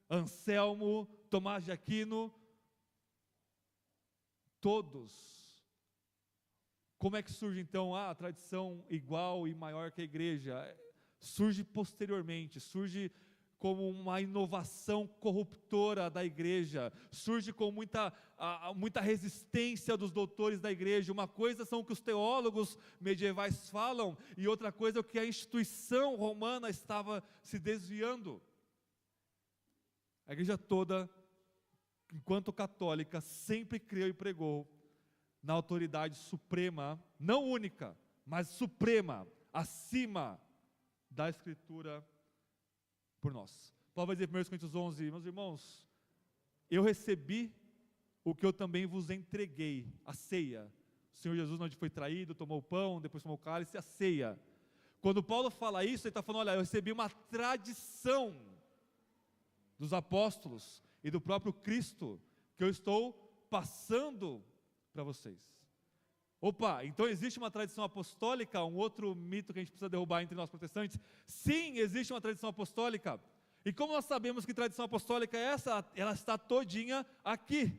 Anselmo, Tomás de Aquino, todos. Como é que surge então a tradição igual e maior que a igreja? Surge posteriormente, surge como uma inovação corruptora da igreja, surge com muita resistência dos doutores da igreja. Uma coisa são o que os teólogos medievais falam, e outra coisa é o que a instituição romana estava se desviando. A igreja toda, enquanto católica, sempre creu e pregou na autoridade suprema, não única, mas suprema, acima da Escritura por nós. Paulo vai dizer em 1 Coríntios 11, meus irmãos, eu recebi o que eu também vos entreguei, a ceia. O Senhor Jesus, onde foi traído, tomou o pão, depois tomou o cálice, a ceia. Quando Paulo fala isso, ele está falando, olha, eu recebi uma tradição dos apóstolos e do próprio Cristo, que eu estou passando para vocês. Opa, então existe uma tradição apostólica, um outro mito que a gente precisa derrubar entre nós protestantes? Sim, existe uma tradição apostólica. E como nós sabemos que tradição apostólica é essa? Ela está todinha aqui.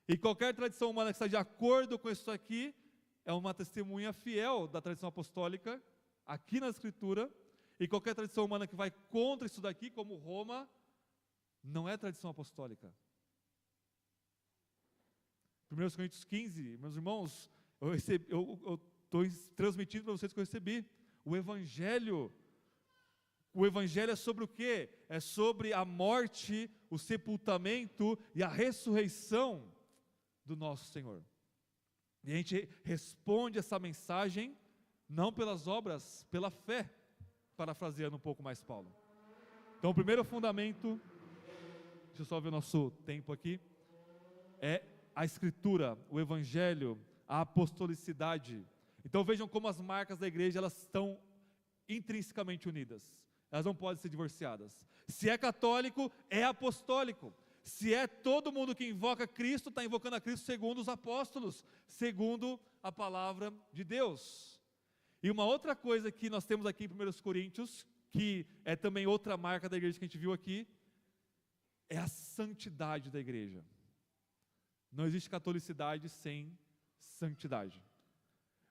E qualquer tradição humana que está de acordo com isso aqui, é uma testemunha fiel da tradição apostólica, aqui na Escritura. E qualquer tradição humana que vai contra isso daqui, como Roma, não é tradição apostólica. 1 Coríntios 15, meus irmãos, eu estou transmitindo para vocês que eu recebi. O Evangelho é sobre o quê? É sobre a morte, o sepultamento e a ressurreição do nosso Senhor. E a gente responde essa mensagem, não pelas obras, pela fé. parafraseando um pouco mais Paulo. Então, o primeiro fundamento, deixa eu só ver o nosso tempo aqui, é a Escritura, o Evangelho, a apostolicidade. Então, vejam como as marcas da igreja, elas estão intrinsecamente unidas. Elas não podem ser divorciadas. Se é católico, é apostólico. Se é todo mundo que invoca Cristo, está invocando a Cristo segundo os apóstolos, segundo a palavra de Deus. E uma outra coisa que nós temos aqui em 1 Coríntios, que é também outra marca da igreja que a gente viu aqui, é a santidade da igreja. Não existe catolicidade sem santidade.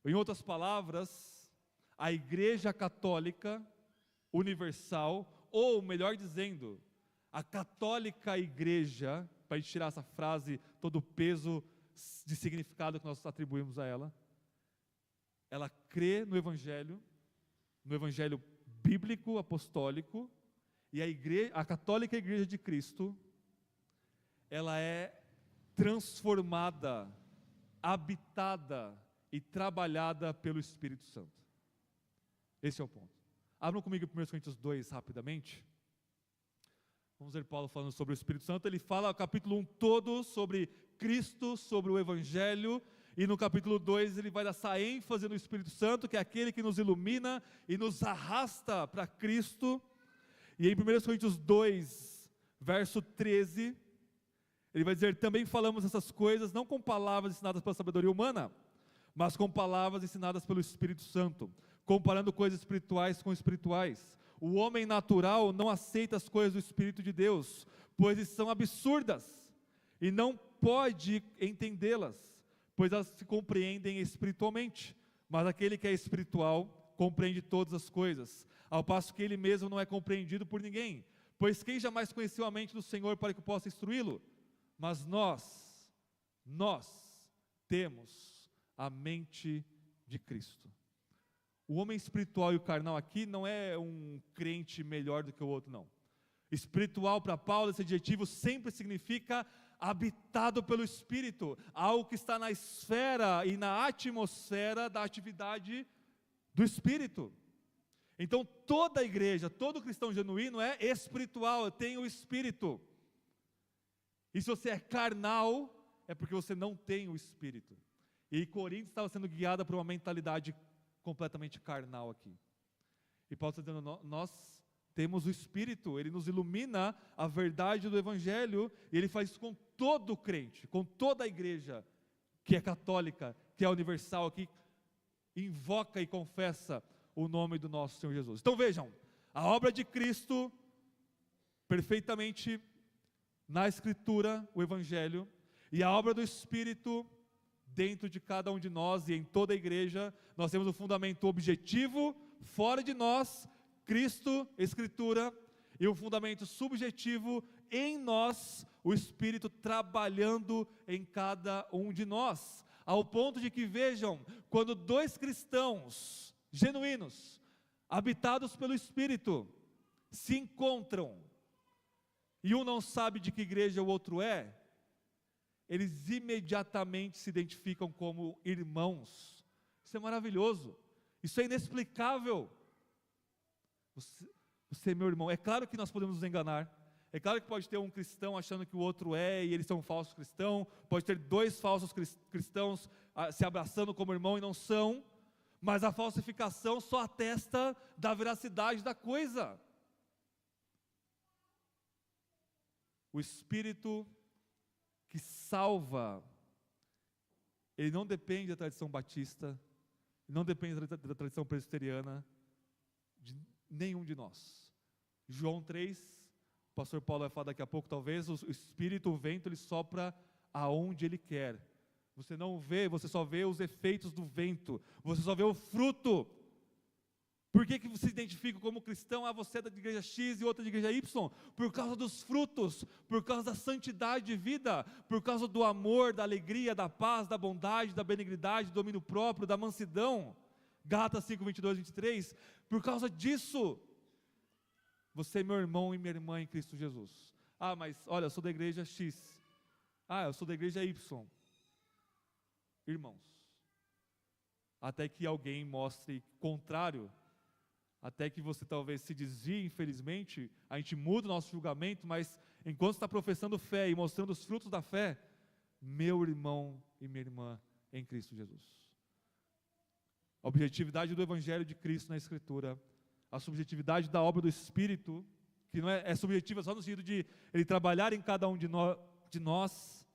Em outras palavras, a igreja católica universal, ou melhor dizendo, a católica igreja, para a gente tirar essa frase, todo o peso de significado que nós atribuímos a ela, ela crê no Evangelho bíblico, apostólico, e a católica igreja de Cristo, ela é transformada, habitada e trabalhada pelo Espírito Santo. Esse é o ponto. Abram comigo 1 Coríntios 2 rapidamente. Vamos ver Paulo falando sobre o Espírito Santo. Ele fala o capítulo 1 todo sobre Cristo, sobre o Evangelho, e no capítulo 2 ele vai dar essa ênfase no Espírito Santo, que é aquele que nos ilumina e nos arrasta para Cristo. E em 1 Coríntios 2, verso 13, ele vai dizer: também falamos essas coisas não com palavras ensinadas pela sabedoria humana, mas com palavras ensinadas pelo Espírito Santo, comparando coisas espirituais com espirituais. O homem natural não aceita as coisas do Espírito de Deus, pois são absurdas, e não pode entendê-las, pois elas se compreendem espiritualmente. Mas aquele que é espiritual compreende todas as coisas, ao passo que ele mesmo não é compreendido por ninguém. Pois quem jamais conheceu a mente do Senhor para que possa instruí-lo? Mas nós temos a mente de Cristo. O homem espiritual e o carnal aqui não é um crente melhor do que o outro, não. Espiritual para Paulo, esse adjetivo sempre significa habitado pelo Espírito, algo que está na esfera e na atmosfera da atividade do Espírito. Então toda a igreja, todo cristão genuíno é espiritual, tem o Espírito. E se você é carnal, é porque você não tem o Espírito. E Coríntios estava sendo guiada por uma mentalidade completamente carnal aqui. E Paulo está dizendo: nós temos o Espírito, ele nos ilumina a verdade do Evangelho, e ele faz isso com todo crente, com toda a igreja que é católica, que é universal, que invoca e confessa o nome do nosso Senhor Jesus. Então vejam, a obra de Cristo, perfeitamente na Escritura, o Evangelho, e a obra do Espírito dentro de cada um de nós e em toda a igreja. Nós temos um fundamento objetivo fora de nós, Cristo, Escritura, e um fundamento subjetivo em nós, o Espírito trabalhando em cada um de nós, ao ponto de que, vejam, quando dois cristãos genuínos, habitados pelo Espírito, se encontram, e um não sabe de que igreja o outro é, eles imediatamente se identificam como irmãos. Isso é maravilhoso, isso é inexplicável. Você é meu irmão. É claro que nós podemos nos enganar, é claro que pode ter um cristão achando que o outro é, e eles são um falso cristão, pode ter dois falsos cristãos se abraçando como irmão e não são, mas a falsificação só atesta da veracidade da coisa. O Espírito que salva, ele não depende da tradição batista, não depende da tradição presbiteriana, de nenhum de nós. João 3, o pastor Paulo vai falar daqui a pouco, talvez, o Espírito, o vento, ele sopra aonde ele quer. Você não vê, você só vê os efeitos do vento, você só vê o fruto. Por que você se identifica como cristão? Você é da igreja X e outra da igreja Y? Por causa dos frutos, por causa da santidade de vida, por causa do amor, da alegria, da paz, da bondade, da benignidade, do domínio próprio, da mansidão. Gálatas 5, 22, 23. Por causa disso, você é meu irmão e minha irmã em Cristo Jesus. Ah, mas olha, eu sou da igreja X. Ah, eu sou da igreja Y. Irmãos, até que alguém mostre contrário, até que você talvez se desvie, infelizmente, a gente muda o nosso julgamento, mas enquanto está professando fé e mostrando os frutos da fé, meu irmão e minha irmã em Cristo Jesus. A objetividade do Evangelho de Cristo na Escritura, a subjetividade da obra do Espírito, que não é subjetiva só no sentido de Ele trabalhar em cada um de nós,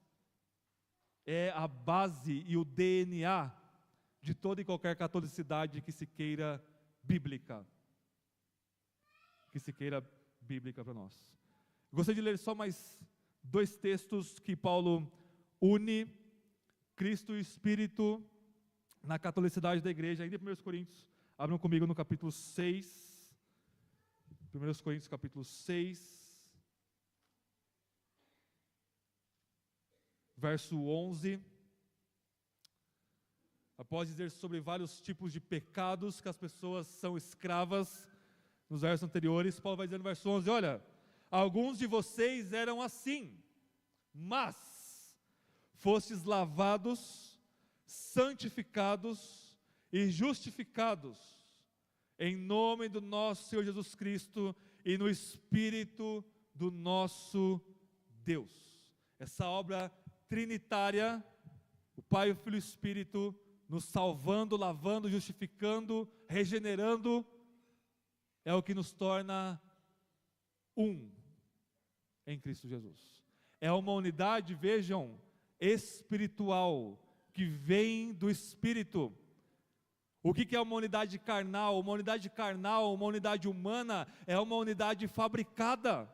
é a base e o DNA de toda e qualquer catolicidade que se queira bíblica. Que se queira bíblica para nós. Eu gostaria de ler só mais 2 textos que Paulo une Cristo e o Espírito na catolicidade da igreja, ainda em 1 Coríntios. Abram comigo no capítulo 6. 1 Coríntios capítulo 6. Verso 11. Após dizer sobre vários tipos de pecados que as pessoas são escravas, nos versos anteriores, Paulo vai dizer no verso 11, olha, alguns de vocês eram assim, mas fostes lavados, santificados e justificados em nome do nosso Senhor Jesus Cristo e no Espírito do nosso Deus. Essa obra trinitária, o Pai, o Filho e o Espírito, nos salvando, lavando, justificando, regenerando, é o que nos torna um em Cristo Jesus. É uma unidade, vejam, espiritual, que vem do Espírito. O que é uma unidade carnal? Uma unidade carnal, uma unidade humana, é uma unidade fabricada.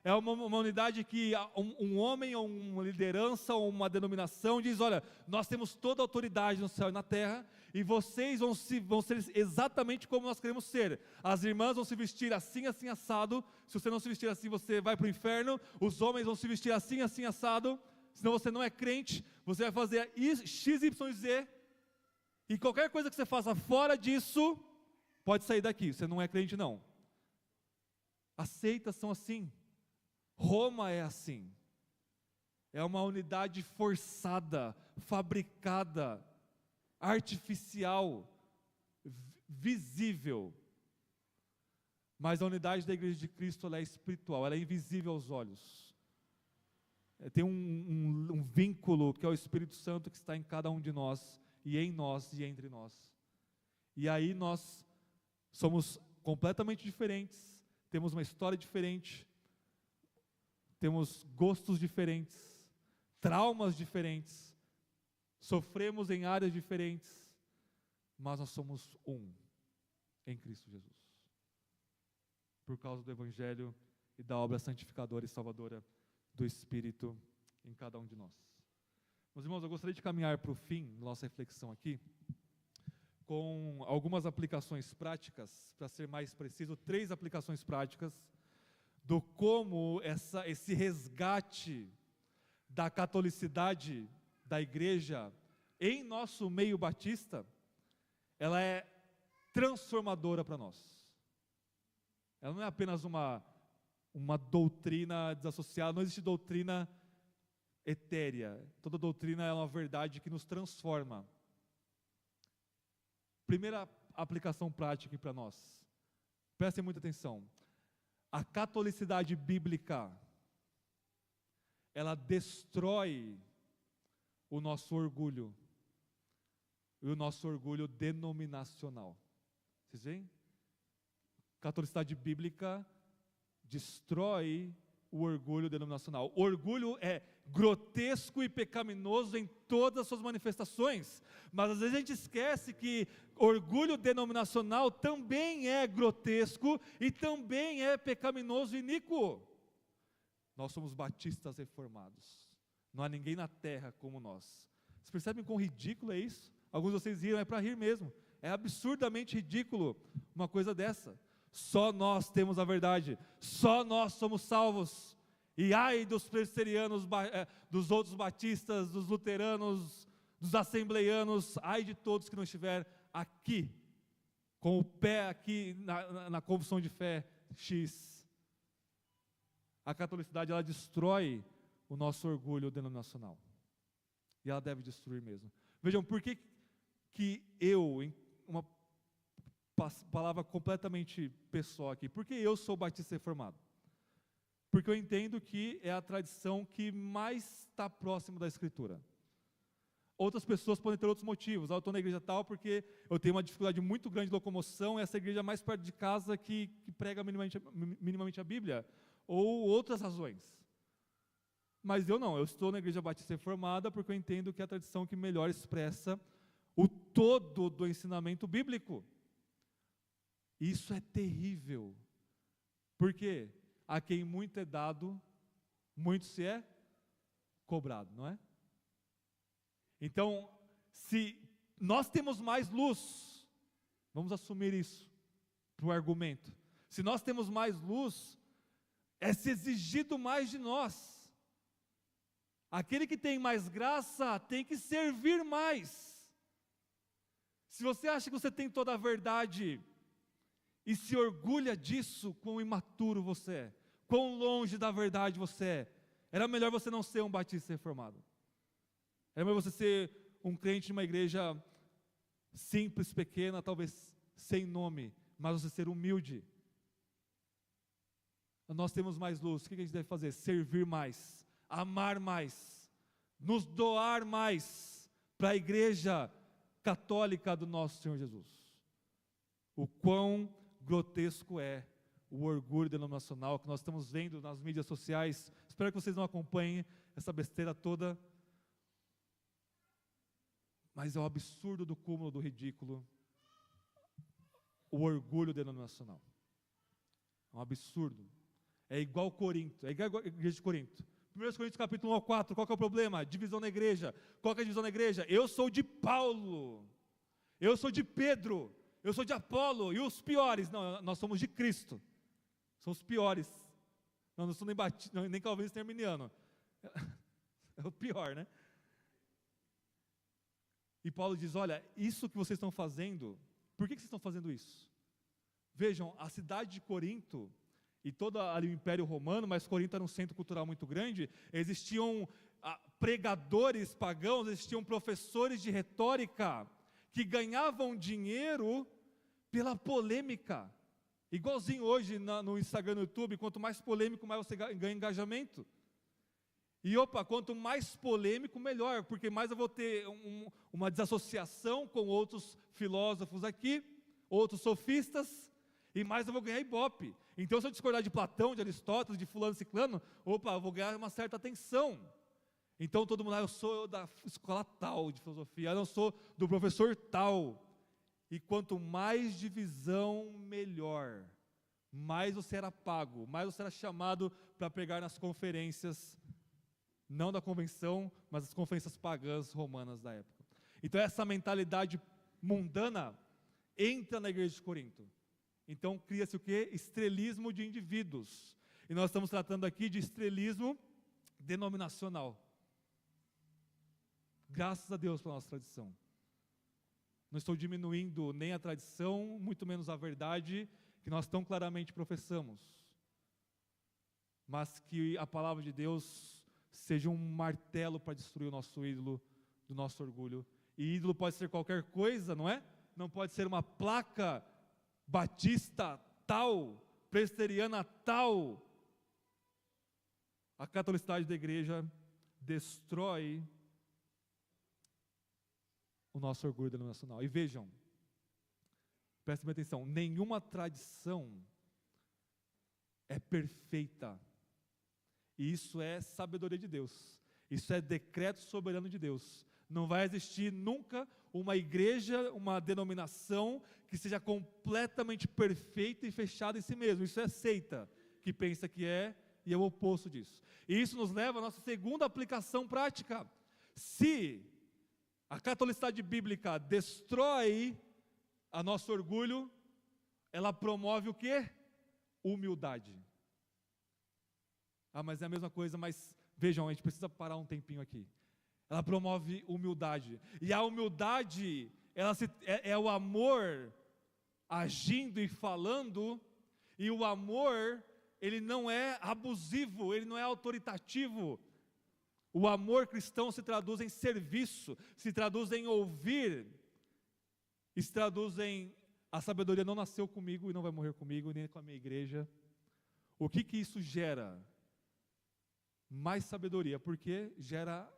É uma unidade que um homem, ou uma liderança, ou uma denominação diz, olha, nós temos toda a autoridade no céu e na terra, e vocês vão ser exatamente como nós queremos ser. As irmãs vão se vestir assim, assim, assado. Se você não se vestir assim, você vai para o inferno. Os homens vão se vestir assim, assim, assado. Senão você não é crente, você vai fazer X, Y, Z. E qualquer coisa que você faça fora disso, pode sair daqui, você não é crente não. As seitas são assim. Roma é assim, é uma unidade forçada, fabricada, artificial, visível, mas a unidade da igreja de Cristo, ela é espiritual, ela é invisível aos olhos, tem um vínculo que é o Espírito Santo que está em cada um de nós, e em nós e entre nós, e aí nós somos completamente diferentes, temos uma história diferente, temos gostos diferentes, traumas diferentes, sofremos em áreas diferentes, mas nós somos um em Cristo Jesus, por causa do Evangelho e da obra santificadora e salvadora do Espírito em cada um de nós. Meus irmãos, eu gostaria de caminhar para o fim da nossa reflexão aqui, com algumas aplicações práticas, para ser mais preciso, 3 aplicações práticas, do como esse resgate da catolicidade da igreja em nosso meio batista, ela é transformadora para nós. Ela não é apenas uma doutrina desassociada, não existe doutrina etérea. Toda doutrina é uma verdade que nos transforma. Primeira aplicação prática aqui para nós. Prestem muita atenção. A catolicidade bíblica, ela destrói o nosso orgulho, e o nosso orgulho denominacional. Vocês veem? Catolicidade bíblica destrói o orgulho denominacional. O orgulho é grotesco e pecaminoso em todas as suas manifestações, mas às vezes a gente esquece que orgulho denominacional também é grotesco e também é pecaminoso e iníquo. Nós somos batistas reformados, não há ninguém na terra como nós. Vocês percebem quão ridículo é isso? Alguns de vocês riram, é para rir mesmo, é absurdamente ridículo uma coisa dessa. Só nós temos a verdade, só nós somos salvos, e ai dos presbiterianos, dos outros batistas, dos luteranos, dos assembleianos, ai de todos que não estiver aqui, com o pé aqui na confissão de fé X. A catolicidade, ela destrói o nosso orgulho denominacional, e ela deve destruir mesmo. Vejam, por que eu, palavra completamente pessoal aqui. Por que eu sou batista reformado? Porque eu entendo que é a tradição que mais está próxima da Escritura. Outras pessoas podem ter outros motivos. Eu estou na igreja tal porque eu tenho uma dificuldade muito grande de locomoção, essa igreja é mais perto de casa que prega minimamente a Bíblia. Ou outras razões. Mas eu não, eu estou na igreja batista reformada porque eu entendo que é a tradição que melhor expressa o todo do ensinamento bíblico. Isso é terrível. Por quê? A quem muito é dado, muito se é cobrado, não é? Então, se nós temos mais luz, vamos assumir isso para o argumento. Se nós temos mais luz, é se exigido mais de nós. Aquele que tem mais graça tem que servir mais. Se você acha que você tem toda a verdade e se orgulha disso, quão imaturo você é, quão longe da verdade você é, era melhor você não ser um batista reformado. Era melhor você ser um crente de uma igreja simples, pequena, talvez sem nome, mas você ser humilde. Nós temos mais luz, o que a gente deve fazer? Servir mais, amar mais, nos doar mais para a igreja católica do nosso Senhor Jesus. O quão grotesco é o orgulho denominacional que nós estamos vendo nas mídias sociais. Espero que vocês não acompanhem essa besteira toda, mas é o absurdo do cúmulo do ridículo, o orgulho denominacional. É um absurdo. É igual Corinto, é igual a igreja de Corinto. 1 Coríntios capítulo 1 ao 4, qual que é o problema? Divisão na igreja. Qual que é a divisão na igreja? Eu sou de Paulo, eu sou de Pedro, eu sou de Apolo, e os piores? Não, nós somos de Cristo. São os piores. Não sou nem calvinista nem arminiano. É o pior, né? E Paulo diz, olha, isso que vocês estão fazendo, por que vocês estão fazendo isso? Vejam, a cidade de Corinto, e todo ali o Império Romano, mas Corinto era um centro cultural muito grande, existiam pregadores pagãos, existiam professores de retórica, que ganhavam dinheiro pela polêmica, igualzinho hoje no Instagram, no YouTube, quanto mais polêmico, mais você ganha engajamento. E quanto mais polêmico, melhor, porque mais eu vou ter uma desassociação com outros filósofos aqui, outros sofistas, e mais eu vou ganhar ibope. Então, se eu discordar de Platão, de Aristóteles, de fulano, ciclano, eu vou ganhar uma certa atenção. Então, todo mundo, eu sou da escola tal de filosofia, eu não sou do professor tal. E quanto mais divisão, melhor. Mais você era pago, mais você era chamado para pregar nas conferências, não da convenção, mas as conferências pagãs romanas da época. Então essa mentalidade mundana entra na igreja de Corinto. Então cria-se o quê? Estrelismo de indivíduos. E nós estamos tratando aqui de estrelismo denominacional. Graças a Deus pela nossa tradição. Não estou diminuindo nem a tradição, muito menos a verdade que nós tão claramente professamos. Mas que a palavra de Deus seja um martelo para destruir o nosso ídolo, do nosso orgulho. E ídolo pode ser qualquer coisa, não é? Não pode ser uma placa batista tal, presbiteriana tal. A catolicidade da igreja destrói o nosso orgulho denominacional. E vejam, prestem atenção, nenhuma tradição é perfeita. E isso é sabedoria de Deus. Isso é decreto soberano de Deus. Não vai existir nunca uma igreja, uma denominação que seja completamente perfeita e fechada em si mesmo. Isso é seita, que pensa que é, e é o oposto disso. E isso nos leva à nossa segunda aplicação prática. Se a catolicidade bíblica destrói a nosso orgulho, ela promove o quê? Humildade. Mas é a mesma coisa, mas vejam, a gente precisa parar um tempinho aqui. Ela promove humildade. E a humildade, é o amor agindo e falando, e o amor, ele não é abusivo, ele não é autoritativo. O amor cristão se traduz em serviço, se traduz em ouvir, se traduz em a sabedoria não nasceu comigo e não vai morrer comigo, nem com a minha igreja. O que isso gera? Mais sabedoria, porque gera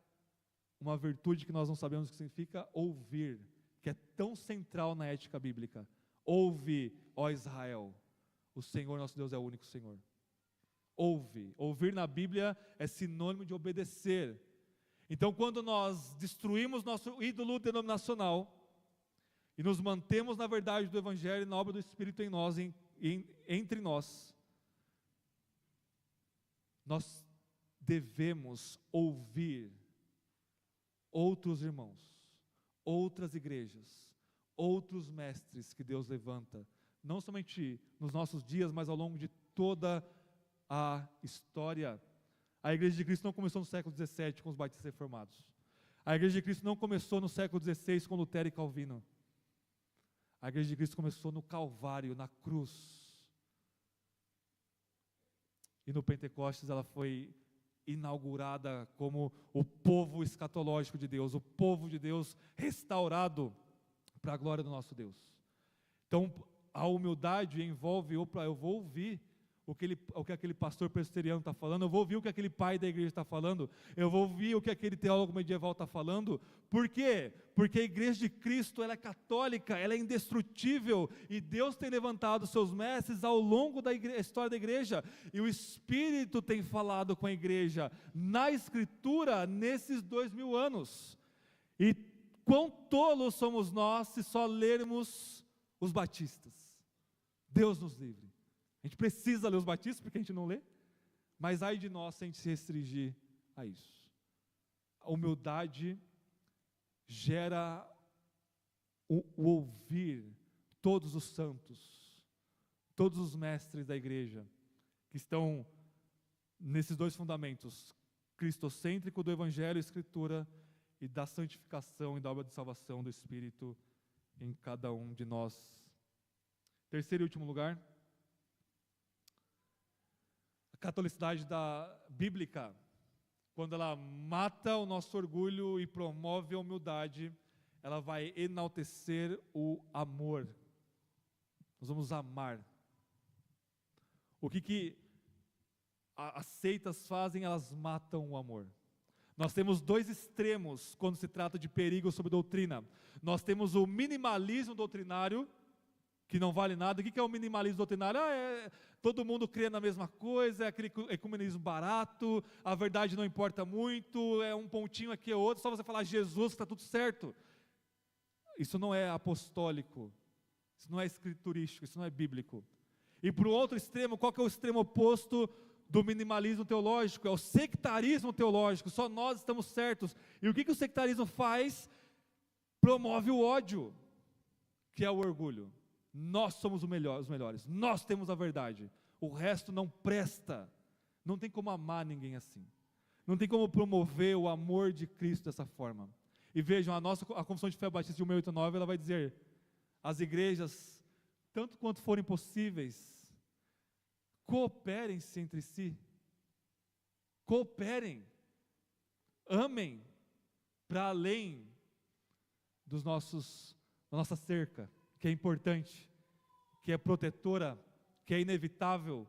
uma virtude que nós não sabemos o que significa ouvir, que é tão central na ética bíblica. Ouve, ó Israel, o Senhor nosso Deus é o único Senhor. Ouve. Ouvir na Bíblia é sinônimo de obedecer. Então, quando nós destruímos nosso ídolo denominacional e nos mantemos na verdade do Evangelho e na obra do Espírito em nós, entre nós, nós devemos ouvir outros irmãos, outras igrejas, outros mestres que Deus levanta, não somente nos nossos dias, mas ao longo de toda a história. A Igreja de Cristo não começou no século XVII com os batistas reformados. A Igreja de Cristo não começou no século XVI com Lutero e Calvino. A Igreja de Cristo começou no Calvário, na cruz. E no Pentecostes ela foi inaugurada como o povo escatológico de Deus, o povo de Deus restaurado para a glória do nosso Deus. Então, a humildade envolve, eu vou ouvir o que aquele pastor presbiteriano está falando, eu vou ouvir o que aquele pai da igreja está falando, eu vou ouvir o que aquele teólogo medieval está falando. Por quê? Porque a igreja de Cristo, ela é católica, ela é indestrutível, e Deus tem levantado seus mestres ao longo da história da igreja, e o Espírito tem falado com a igreja, na Escritura, nesses 2000 anos, e quão tolos somos nós se só lermos os batistas. Deus nos livre. A gente precisa ler os batistas porque a gente não lê, mas ai de nós se a gente se restringir a isso. A humildade gera o ouvir todos os santos, todos os mestres da igreja, que estão nesses dois fundamentos, cristocêntrico do Evangelho e Escritura, e da santificação e da obra de salvação do Espírito em cada um de nós. Terceiro e último lugar, a catolicidade bíblica, quando ela mata o nosso orgulho e promove a humildade, ela vai enaltecer o amor. Nós vamos amar. O que as seitas fazem? Elas matam o amor. Nós temos dois extremos quando se trata de perigo sobre doutrina. Nós temos o minimalismo doutrinário, que não vale nada. O que é o minimalismo doutrinário? Todo mundo crê na mesma coisa, é aquele ecumenismo barato, a verdade não importa muito, é um pontinho aqui ou outro, só você falar Jesus que está tudo certo. Isso não é apostólico, isso não é escriturístico, isso não é bíblico. E para o outro extremo, qual que é o extremo oposto do minimalismo teológico? É o sectarismo teológico, só nós estamos certos. E o que o sectarismo faz? Promove o ódio, que é o orgulho. Nós somos os melhores, nós temos a verdade, o resto não presta. Não tem como amar ninguém assim, não tem como promover o amor de Cristo dessa forma. E vejam, a Confissão de Fé Batista de 1689, ela vai dizer, as igrejas, tanto quanto forem possíveis, cooperem-se entre si, cooperem, amem, para além da nossa cerca, que é importante, que é protetora, que é inevitável.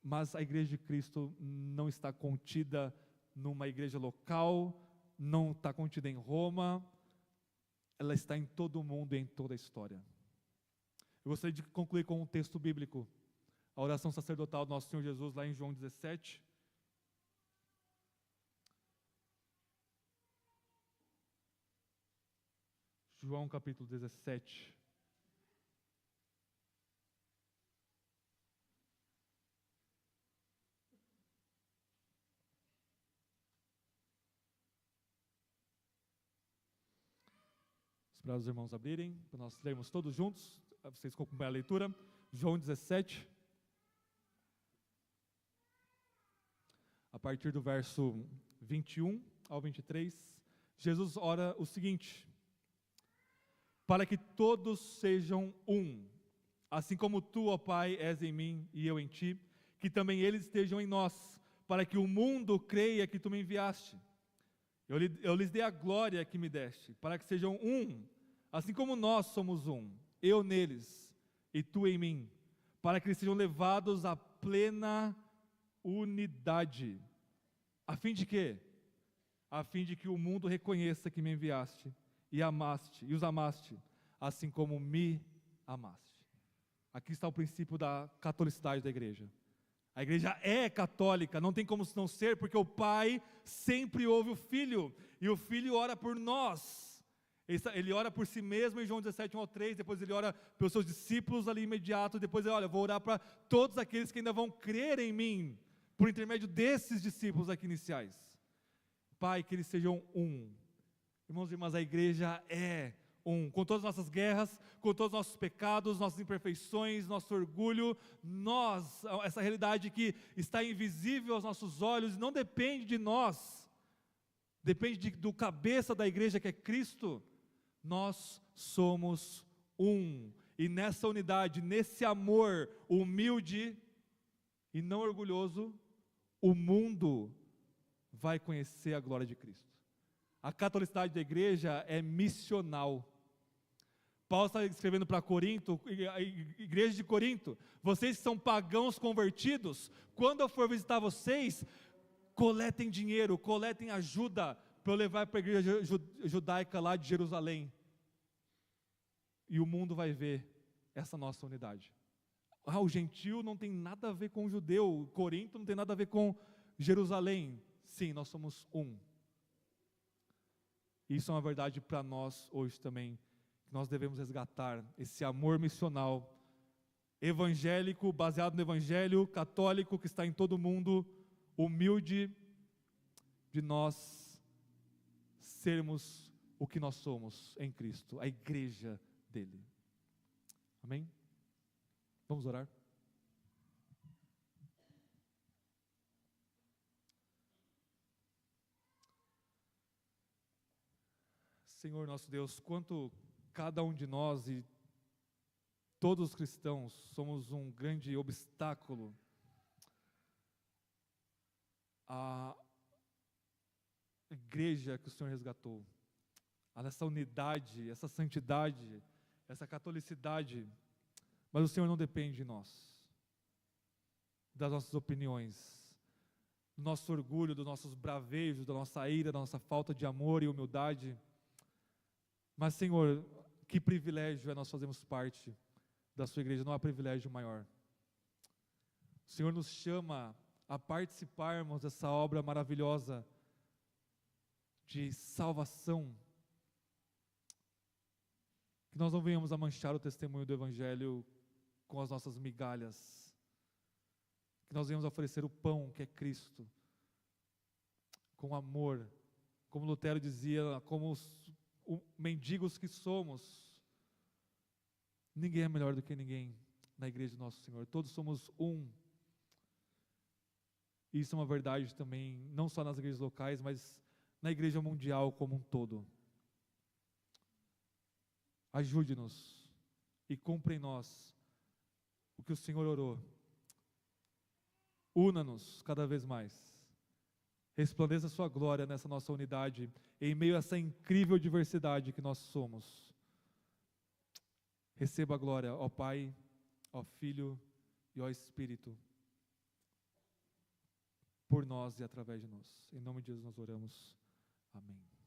Mas a igreja de Cristo não está contida numa igreja local, não está contida em Roma, ela está em todo o mundo e em toda a história. Eu gostaria de concluir com um texto bíblico, a oração sacerdotal do nosso Senhor Jesus, lá em João 17. João capítulo 17. Esperar os irmãos abrirem, para nós lermos todos juntos, vocês acompanham a leitura. João 17, a partir do verso 21 ao 23, Jesus ora o seguinte: para que todos sejam um, assim como tu, ó Pai, és em mim e eu em ti, que também eles estejam em nós, para que o mundo creia que tu me enviaste. Eu lhes dei a glória que me deste, para que sejam um, assim como nós somos um, eu neles e tu em mim, para que eles sejam levados à plena unidade. A fim de quê? A fim de que o mundo reconheça que me enviaste e amaste, e os amaste, assim como me amaste. Aqui está o princípio da catolicidade da igreja. A igreja é católica, não tem como não ser, porque o Pai sempre ouve o Filho, e o Filho ora por nós. Ele ora por si mesmo em João 17, 1-3, depois ele ora pelos seus discípulos ali imediato, depois ele, olha, vou orar para todos aqueles que ainda vão crer em mim, por intermédio desses discípulos aqui iniciais. Pai, que eles sejam um. Irmãos e irmãs, a igreja é um, com todas as nossas guerras, com todos os nossos pecados, nossas imperfeições, nosso orgulho, essa realidade que está invisível aos nossos olhos, não depende de nós, depende do cabeça da igreja que é Cristo. Nós somos um, e nessa unidade, nesse amor humilde e não orgulhoso, o mundo vai conhecer a glória de Cristo. A catolicidade da igreja é missional. Paulo está escrevendo para Corinto, a igreja de Corinto: vocês que são pagãos convertidos, quando eu for visitar vocês, coletem dinheiro, coletem ajuda, para eu levar para a igreja judaica lá de Jerusalém. E o mundo vai ver essa nossa unidade. O gentio não tem nada a ver com o judeu, Corinto não tem nada a ver com Jerusalém. Sim, nós somos um. Isso é uma verdade para nós hoje também, que nós devemos resgatar esse amor missional, evangélico, baseado no evangelho católico que está em todo mundo, humilde, de nós sermos o que nós somos em Cristo, a igreja dele. Amém? Vamos orar? Senhor nosso Deus, quanto cada um de nós e todos os cristãos somos um grande obstáculo à igreja que o Senhor resgatou, a essa unidade, essa santidade, essa catolicidade, mas o Senhor não depende de nós, das nossas opiniões, do nosso orgulho, dos nossos bravejos, da nossa ira, da nossa falta de amor e humildade. Mas, Senhor, que privilégio é nós fazermos parte da sua igreja, não há privilégio maior. O Senhor nos chama a participarmos dessa obra maravilhosa de salvação, que nós não venhamos a manchar o testemunho do Evangelho com as nossas migalhas, que nós venhamos a oferecer o pão que é Cristo, com amor, como Lutero dizia, como os mendigos que somos. Ninguém é melhor do que ninguém na igreja do nosso Senhor, todos somos um. Isso é uma verdade também, não só nas igrejas locais, mas na igreja mundial como um todo. Ajude-nos e cumpra em nós o que o Senhor orou. Una-nos cada vez mais. Resplandeça a sua glória nessa nossa unidade, em meio a essa incrível diversidade que nós somos. Receba a glória, ó Pai, ó Filho e ó Espírito, por nós e através de nós. Em nome de Jesus nós oramos. Amém.